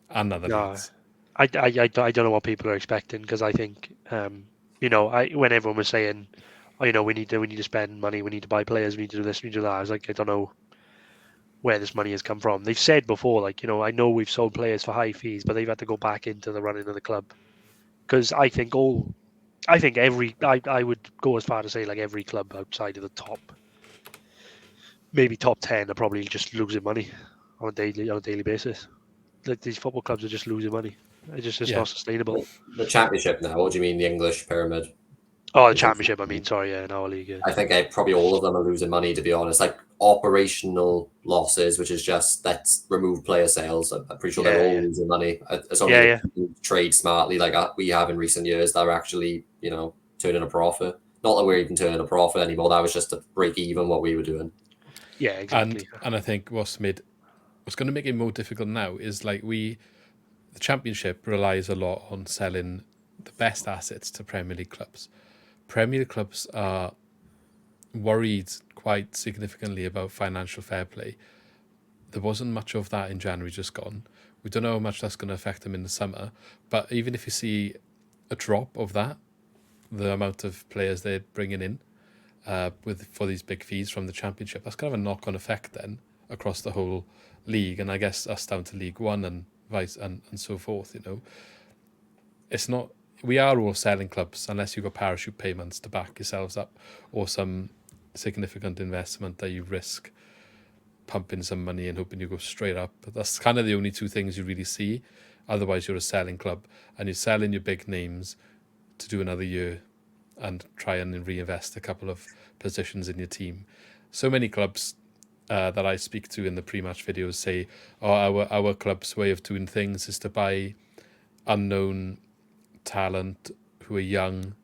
And other No, leagues. I don't know what people are expecting, because I think, when everyone was saying, oh, we need to spend money, we need to buy players, we need to do this, we need to do that, I was like, I don't know where this money has come from. They've said before, like, I know we've sold players for high fees, but they've had to go back into the running of the club. Because I think I would go as far to say, like, every club outside of the top, maybe top 10, are probably just losing money on a daily basis. Like, these football clubs are just losing money. It's not sustainable. The Championship now, what do you mean the English pyramid? Oh, the Championship, I mean, sorry, in our league. Yeah. I think probably all of them are losing money, to be honest. Like operational losses, which is just let's remove player sales. I'm pretty sure they're all losing money. It's only if you trade smartly, like we have in recent years, that are actually, turning a profit. Not that we're even turning a profit anymore. That was just to break even what we were doing. Yeah, exactly. And I think what's going to make it more difficult now is like the Championship relies a lot on selling the best assets to Premier League clubs. Premier League clubs are worried quite significantly about financial fair play. There wasn't much of that in January just gone. We don't know how much that's going to affect them in the summer, but even if you see a drop of that, the amount of players they're bringing in for these big fees from the Championship, that's kind of a knock-on effect then across the whole league, and I guess us down to League One and vice and so forth. It's not. We are all selling clubs unless you've got parachute payments to back yourselves up, or some significant investment that you risk pumping some money and hoping you go straight up. But that's kind of the only two things you really see. Otherwise, you're a selling club and you're selling your big names to do another year and try and reinvest a couple of positions in your team. So many clubs that I speak to in the pre-match videos say, "Oh, our club's way of doing things is to buy unknown talent who are young,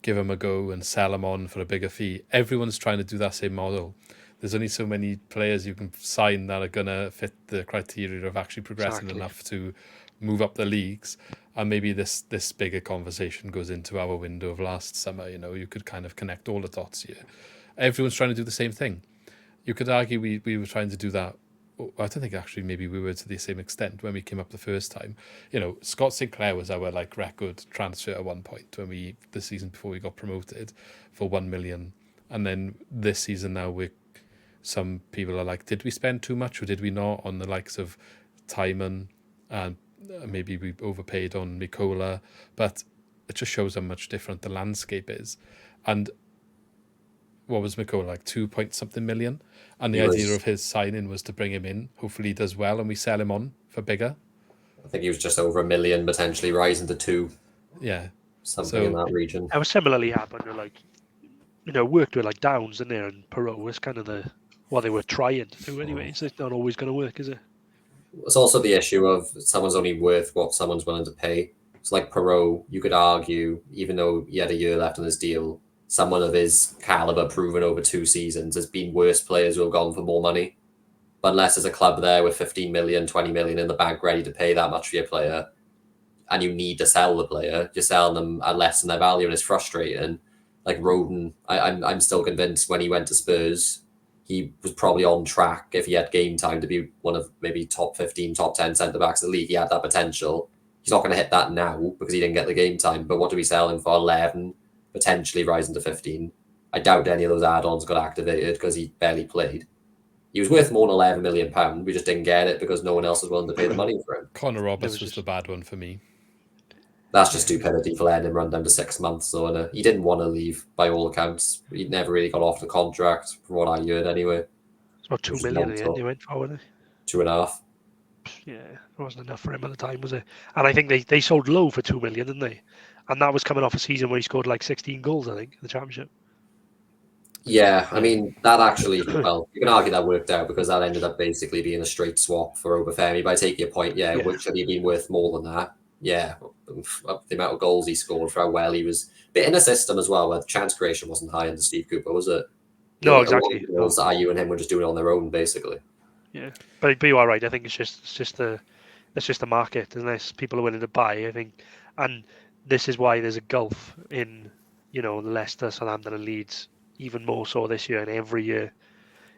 give them a go and sell them on for a bigger fee." Everyone's trying to do that same model. There's only so many players you can sign that are going to fit the criteria of actually progressing enough to move up the leagues. And maybe this bigger conversation goes into our window of last summer. You could kind of connect all the dots here. Everyone's trying to do the same thing. You could argue we were trying to do that. I don't think actually maybe we were to the same extent when we came up the first time. Scott Sinclair was our record transfer at one point the season before we got promoted for 1 million. And then this season now some people are like, did we spend too much or did we not on the likes of Timon, and maybe we overpaid on Mikola, but it just shows how much different the landscape is. And what was Mikola, like 2-point-something million? And the idea of his signing was to bring him in. Hopefully he does well and we sell him on for bigger. I think he was just over 1 million, potentially rising to 2. Yeah. Something in that region. That was similarly happened to worked with like Downs in there, and Perot was kind of what they were trying to do anyway. It's not always going to work, is it? It's also the issue of someone's only worth what someone's willing to pay. It's like Perot, you could argue, even though he had a year left on his deal, someone of his caliber proven over 2 seasons has been worse players who have gone for more money. But unless there's a club there with 15 million, 20 million in the bank ready to pay that much for your player, and you need to sell the player, you're selling them at less than their value, and it's frustrating. Like Rodon, I'm still convinced when he went to Spurs, he was probably on track if he had game time to be one of maybe top 15, top 10 centre-backs in the league. He had that potential. He's not going to hit that now because he didn't get the game time. But what do we sell him for? 11, potentially rising to 15. I doubt any of those add-ons got activated because he barely played. He was worth more than £11 million. We just didn't get it because no one else was willing to pay the money for him. Connor Roberts was the bad one for me. That's just stupidity for letting him run down to 6 months. So he didn't want to leave by all accounts. He never really got off the contract, from what I heard anyway. It's about 2 million in the end he went for, wasn't it? 2.5. Yeah, it wasn't enough for him at the time, was it? And I think they sold low for 2 million, didn't they? And that was coming off a season where he scored like 16 goals, I think, in the Championship. Yeah, I mean, that actually, well, you can argue that worked out because that ended up basically being a straight swap for Obafemi. But I take your point, which had he been worth more than that? Yeah, the amount of goals he scored for how well he was. Bit in a system as well, where chance creation wasn't high under Steve Cooper, was it? No, exactly. You and him were just doing it on their own, basically. Yeah, but you are right. I think it's just the market, unless people are willing to buy. I think, and this is why there's a gulf in, Leicester, Southampton, and Leeds, even more so this year. And every year,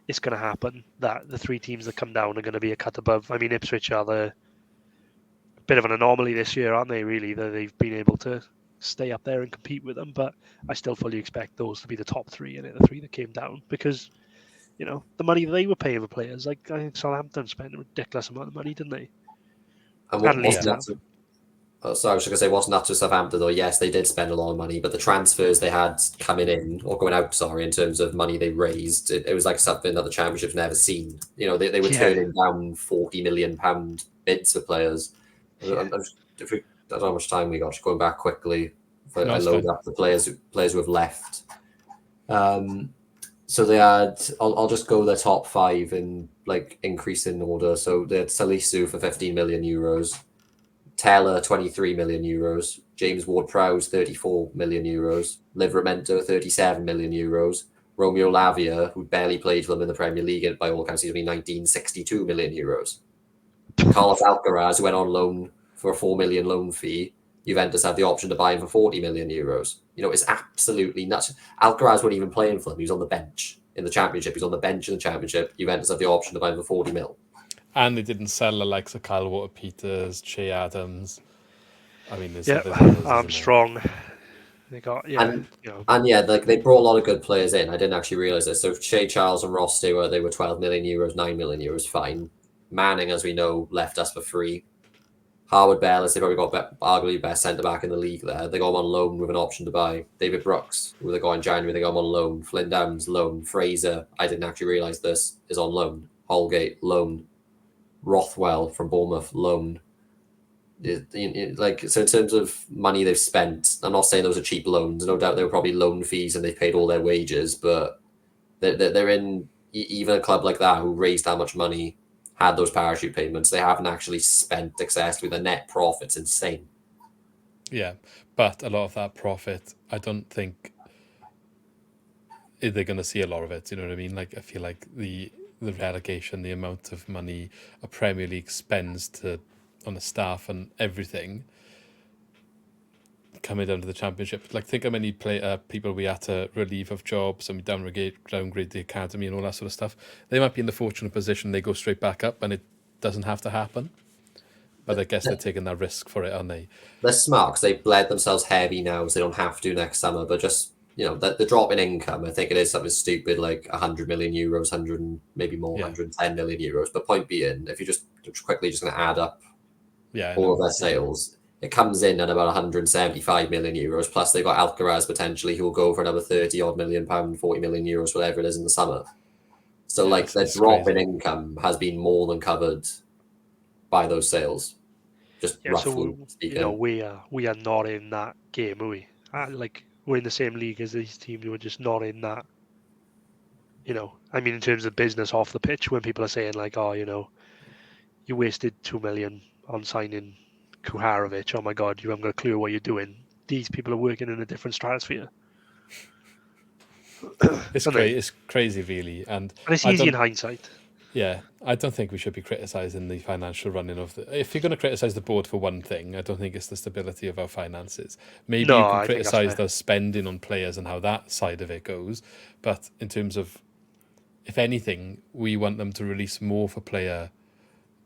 it's going to happen that the 3 teams that come down are going to be a cut above. I mean, Ipswich are the bit of an anomaly this year, aren't they? Really, that they've been able to stay up there and compete with them. But I still fully expect those to be the top 3 and the 3 that came down because, the money they were paying for players. Like I think Southampton spent a ridiculous amount of money, didn't they? And And Leeds sorry, I was going to say, what's not to Southampton though? Yes, they did spend a lot of money, but the transfers they had coming in or going out, in terms of money they raised, it was like something that the Championship's never seen. They were turning down £40 million bids for players. I don't know how much time we got. Just going back quickly, I load up the players who have left. So they had. I'll just go the top 5 in increase in order. So they had Salisu for €15 million. Taylor, €23 million. James Ward-Prowse, €34 million. Livramento, €37 million. Romeo Lavia, who barely played for them in the Premier League by all accounts, he's only €19.62 million. Carlos Alcaraz, who went on loan for a €4 million loan fee. Juventus had the option to buy him for €40 million. It's absolutely nuts. Alcaraz wasn't even playing for them. He was on the bench in the Championship. He's on the bench in the Championship. Juventus had the option to buy him for €40 million. And they didn't sell the likes of Kyle Walker-Peters, Che Adams. I mean, there's Armstrong. They got they brought a lot of good players in. I didn't actually realize this. So Shea Charles and Ross Stewart, they were €12 million, €9 million, fine. Manning, as we know, left us for free. Harwood Bellis, they probably got arguably best centre back in the league there. They got him on loan with an option to buy. David Brooks, who they got in January, they got him on loan. Flynn Downs, loan. Fraser, I didn't actually realise this, is on loan. Holgate, loan. Rothwell from Bournemouth, loan. So in terms of money they've spent, I'm not saying those are cheap loans. No doubt they were probably loan fees and they paid all their wages, but they're in, even a club like that who raised that much money, had those parachute payments, they haven't actually spent excessively. The net profit's insane. Yeah, but a lot of that profit, I don't think they're going to see a lot of it. You know what I mean? I feel like the relegation, the amount of money a Premier League spends on the staff and everything coming down to the Championship. Think how many people we had to relieve of jobs and we downgrade the academy and all that sort of stuff. They might be in the fortunate position they go straight back up and it doesn't have to happen. But I guess they're taking that risk for it, aren't they? They're smart because they've bled themselves heavy now, so they don't have to next summer. But just, the drop in income, I think it is something stupid like €100 million, 100 maybe more, €110 million. But point being, if you just quickly just going to add up all of their sales, it comes in at about €175 million. Plus they've got Alcaraz potentially, who will go for another £30 million, €40 million, whatever it is in the summer. So their drop in income has been more than covered by those sales. Just roughly speaking. We are not in that game, are we? We're in the same league as these teams. We're just not in that. In terms of business off the pitch, when people are saying you wasted $2 million on signing Kuharovic. Oh my God, you haven't got a clue what you're doing. These people are working in a different stratosphere. It's crazy, really, and it's easy in hindsight. Yeah, I don't think we should be criticising the financial running of the. If you're going to criticise the board for one thing, I don't think it's the stability of our finances. Maybe you can criticise the spending on players and how that side of it goes, but in terms of, if anything, we want them to release more for player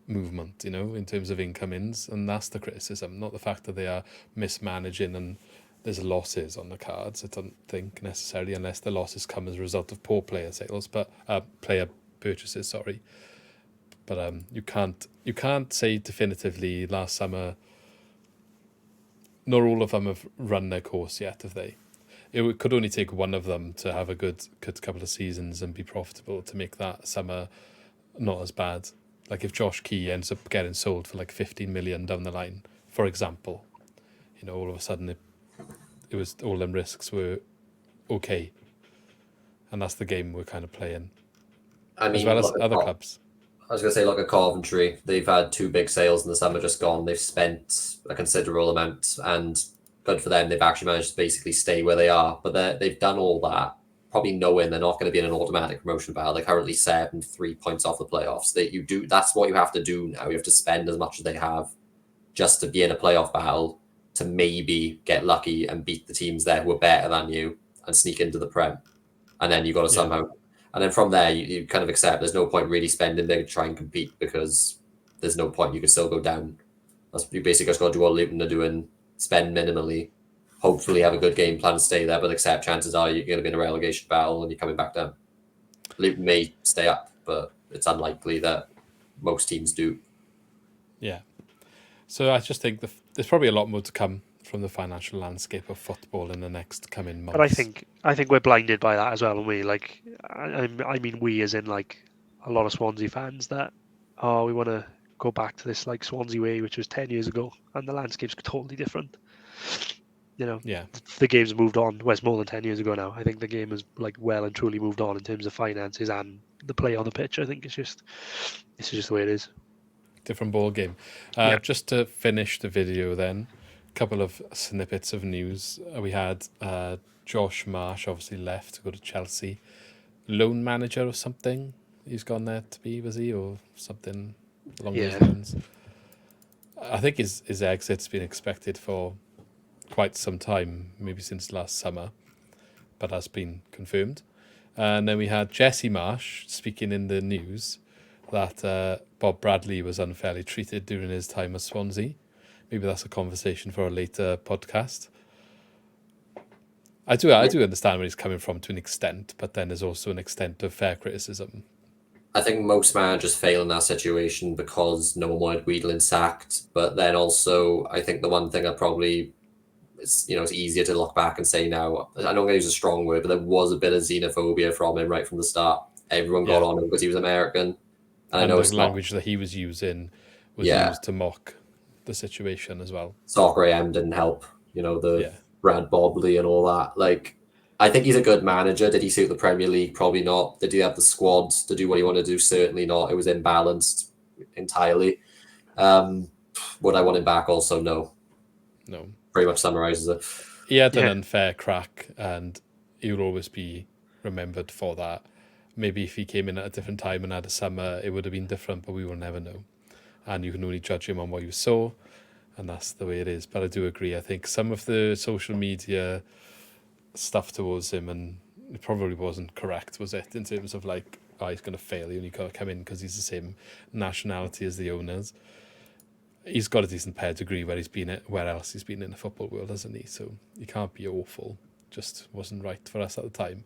movement, in terms of incomings, and that's the criticism, not the fact that they are mismanaging and there's losses on the cards. I don't think necessarily, unless the losses come as a result of poor player sales, but player purchases, sorry. But you can't say definitively last summer, not all of them have run their course yet, have they? It could only take one of them to have a good couple of seasons and be profitable to make that summer not as bad. If Josh Key ends up getting sold for $15 million down the line, for example, all of a sudden it was all them risks were okay, and that's the game we're kind of playing. As well as other clubs. I was going to say, look at Coventry. They've had 2 big sales in the summer just gone. They've spent a considerable amount, and good for them. They've actually managed to basically stay where they are. But they've done all that, probably knowing they're not going to be in an automatic promotion battle. They're currently 3 points off the playoffs. That's what you have to do now. You have to spend as much as they have just to be in a playoff battle to maybe get lucky and beat the teams there who are better than you and sneak into the Prem. And then you've got to somehow, and then from there, you kind of accept there's no point really spending big to try and compete because there's no point. You can still go down. You basically just got to do what Luton are doing, spend minimally, hopefully have a good game plan to stay there, but accept chances are you're going to be in a relegation battle and you're coming back down. Luton may stay up, but it's unlikely that most teams do. Yeah. So I just think there's probably a lot more to come from the financial landscape of football in the next coming months. But I think we're blinded by that as well, and we like I mean we as in like a lot of Swansea fans that we want to go back to this like Swansea way, which was 10 years ago, and the landscape's totally different. You know, the game's moved on. Well, it's more than 10 years ago now. I think the game has like well and truly moved on in terms of finances and the play on the pitch. I think it's just the way it is. Different ball game. Just to finish the video then, a couple of snippets of news. We had Josh Marsh obviously left to go to Chelsea. Loan manager or something he's gone there to be, was he? Or something along those lines. I think his exit's been expected for quite some time, maybe since last summer, but has been confirmed. And then we had Jesse Marsh speaking in the news that Bob Bradley was unfairly treated during his time at Swansea. Maybe that's a conversation for a later podcast. I do understand where he's coming from to an extent, but then there's also an extent of fair criticism. I think most managers fail in that situation because no one wanted Wiedlin sacked. But then also, I think the one thing that probably it's easier to look back and say now, I don't think use a strong word, but there was a bit of xenophobia from him right from the start. Everyone got on him because he was American. And I know the language that he was using was used to mock the situation as well. Soccer AM didn't help, Brad Bobley and all that. Like, I think he's a good manager. Did he suit the Premier League? Probably not. Did he have the squad to do what he wanted to do? Certainly not. It was imbalanced entirely. Would I want him back? Also, no. No. Pretty much summarizes it. He had an unfair crack, and he will always be remembered for that. Maybe if he came in at a different time and had a summer, it would have been different, but we will never know. And you can only judge him on what you saw, and that's the way it is. But I do agree. I think some of the social media stuff towards him, and it probably wasn't correct, was it? In terms of like, he's going to fail. He only got to come in because he's the same nationality as the owners. He's got a decent pedigree where else he's been in the football world, hasn't he? So he can't be awful. Just wasn't right for us at the time.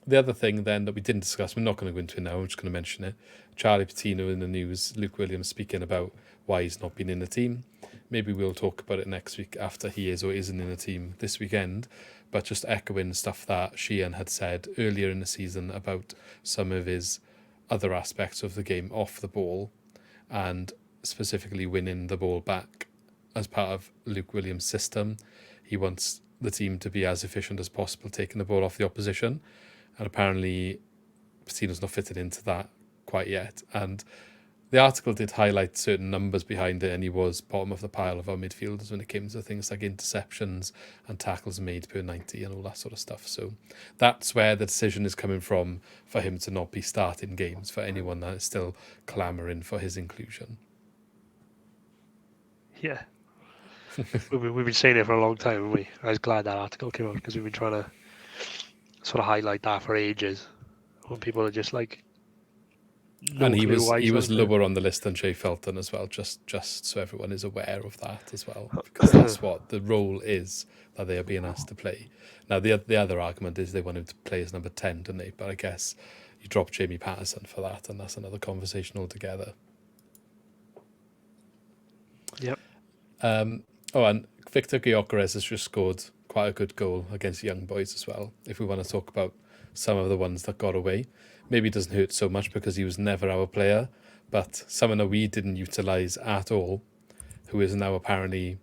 The other thing then that we didn't discuss, we're not going to go into it now, I'm just going to mention it. Charlie Patino in the news, Luke Williams speaking about why he's not been in the team. Maybe we'll talk about it next week after he is or isn't in the team this weekend. But just echoing stuff that Sheehan had said earlier in the season about some of his other aspects of the game off the ball, and specifically winning the ball back as part of Luke Williams' system. He wants the team to be as efficient as possible, taking the ball off the opposition. And apparently Patino's not fitted into that quite yet. And the article did highlight certain numbers behind it, and he was bottom of the pile of our midfielders when it came to things like interceptions and tackles made per 90 and all that sort of stuff. So that's where the decision is coming from for him to not be starting games, for anyone that is still clamouring for his inclusion. Yeah. we've been saying it for a long time, haven't we? I was glad that article came out because we've been trying to sort of highlight that for ages. When people are just like, and he was lower on the list than Jay Felton as well, just so everyone is aware of that as well, because that's what the role is that they are being asked to play. Now the other argument is they want him to play as number 10, don't they? But I guess you drop Jamie Patterson for that, and that's another conversation altogether. Yep. And Victor Gyökeres has just scored quite a good goal against Young Boys as well. If we want to talk about some of the ones that got away, maybe it doesn't hurt so much because he was never our player, but someone that we didn't utilise at all, who is now apparently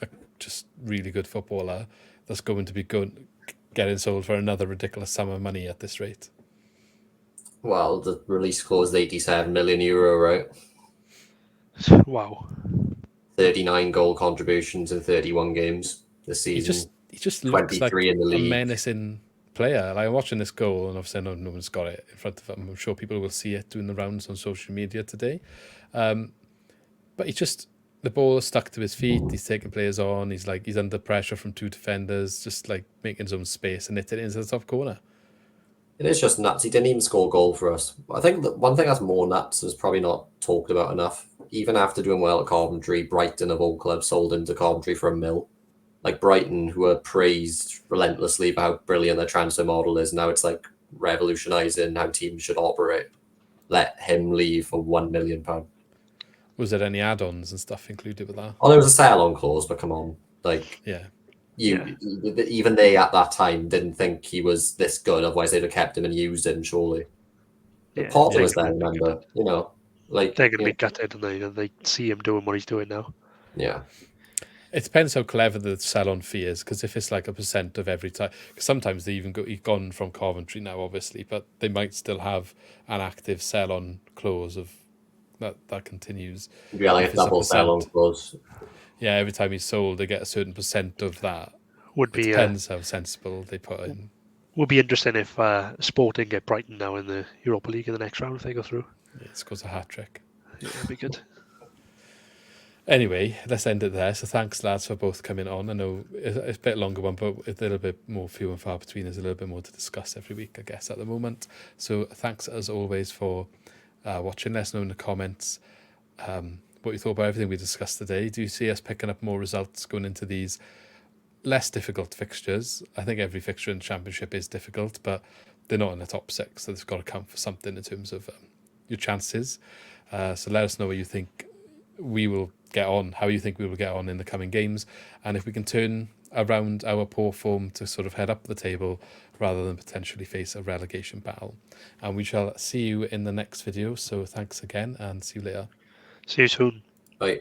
a just really good footballer, that's going to be getting sold for another ridiculous sum of money at this rate. Well, the release clause is €87 million, right? Wow. 39 goal contributions in 31 games this season. He just looks like in the league. A menacing player. Like, I'm watching this goal, and obviously no one's got it in front of him. I'm sure people will see it doing the rounds on social media today. But the ball is stuck to his feet. He's taking players on. He's under pressure from 2 defenders, just like making his own space and hitting it into the top corner. It is just nuts. He didn't even score a goal for us. I think that one thing that's more nuts is probably not talked about enough. Even after doing well at Coventry, Brighton of all clubs sold him to Coventry for £1 million. Like Brighton, who are praised relentlessly for how brilliant their transfer model is, now it's like revolutionising how teams should operate. Let him leave for £1 million. Was there any add-ons and stuff included with that? Oh, there was a sell-on clause, but come on, like Yeah. even they at that time didn't think he was this good. Otherwise, they'd have kept him and used him. Surely, Yeah, Potter they're was there. gonna be Remember, like They're going to be gutted, and they see him doing what he's doing now. yeah. It depends how clever the sell-on fee is, because if it's like a % of every time, because sometimes they even he's gone from Coventry now, obviously, but they might still have an active sell-on clause of that continues. Yeah, like If a it's double sell-on clause. Yeah, every time he's sold, they get a certain % of that. Would be Depends how sensible they put in. Would be interesting if Sporting get Brighton now in the Europa League in the next round if they go through. Yeah, it scores a hat-trick. Yeah, that'd be good. Anyway, let's end it there. So thanks, lads, for both coming on. I know it's a bit longer one, but a little bit more few and far between. There's a little bit more to discuss every week, I guess, at the moment. So thanks, as always, for watching. Let us know in the comments what you thought about everything we discussed today. Do you see us picking up more results going into these less difficult fixtures? I think every fixture in the Championship is difficult, but they're not in the top 6, so they've got to count for something in terms of your chances. So let us know what you think we will get on, how you think we will get on in the coming games, and if we can turn around our poor form to sort of head up the table rather than potentially face a relegation battle. And we shall see you in the next video. So thanks again, and see you later. See you soon. Bye.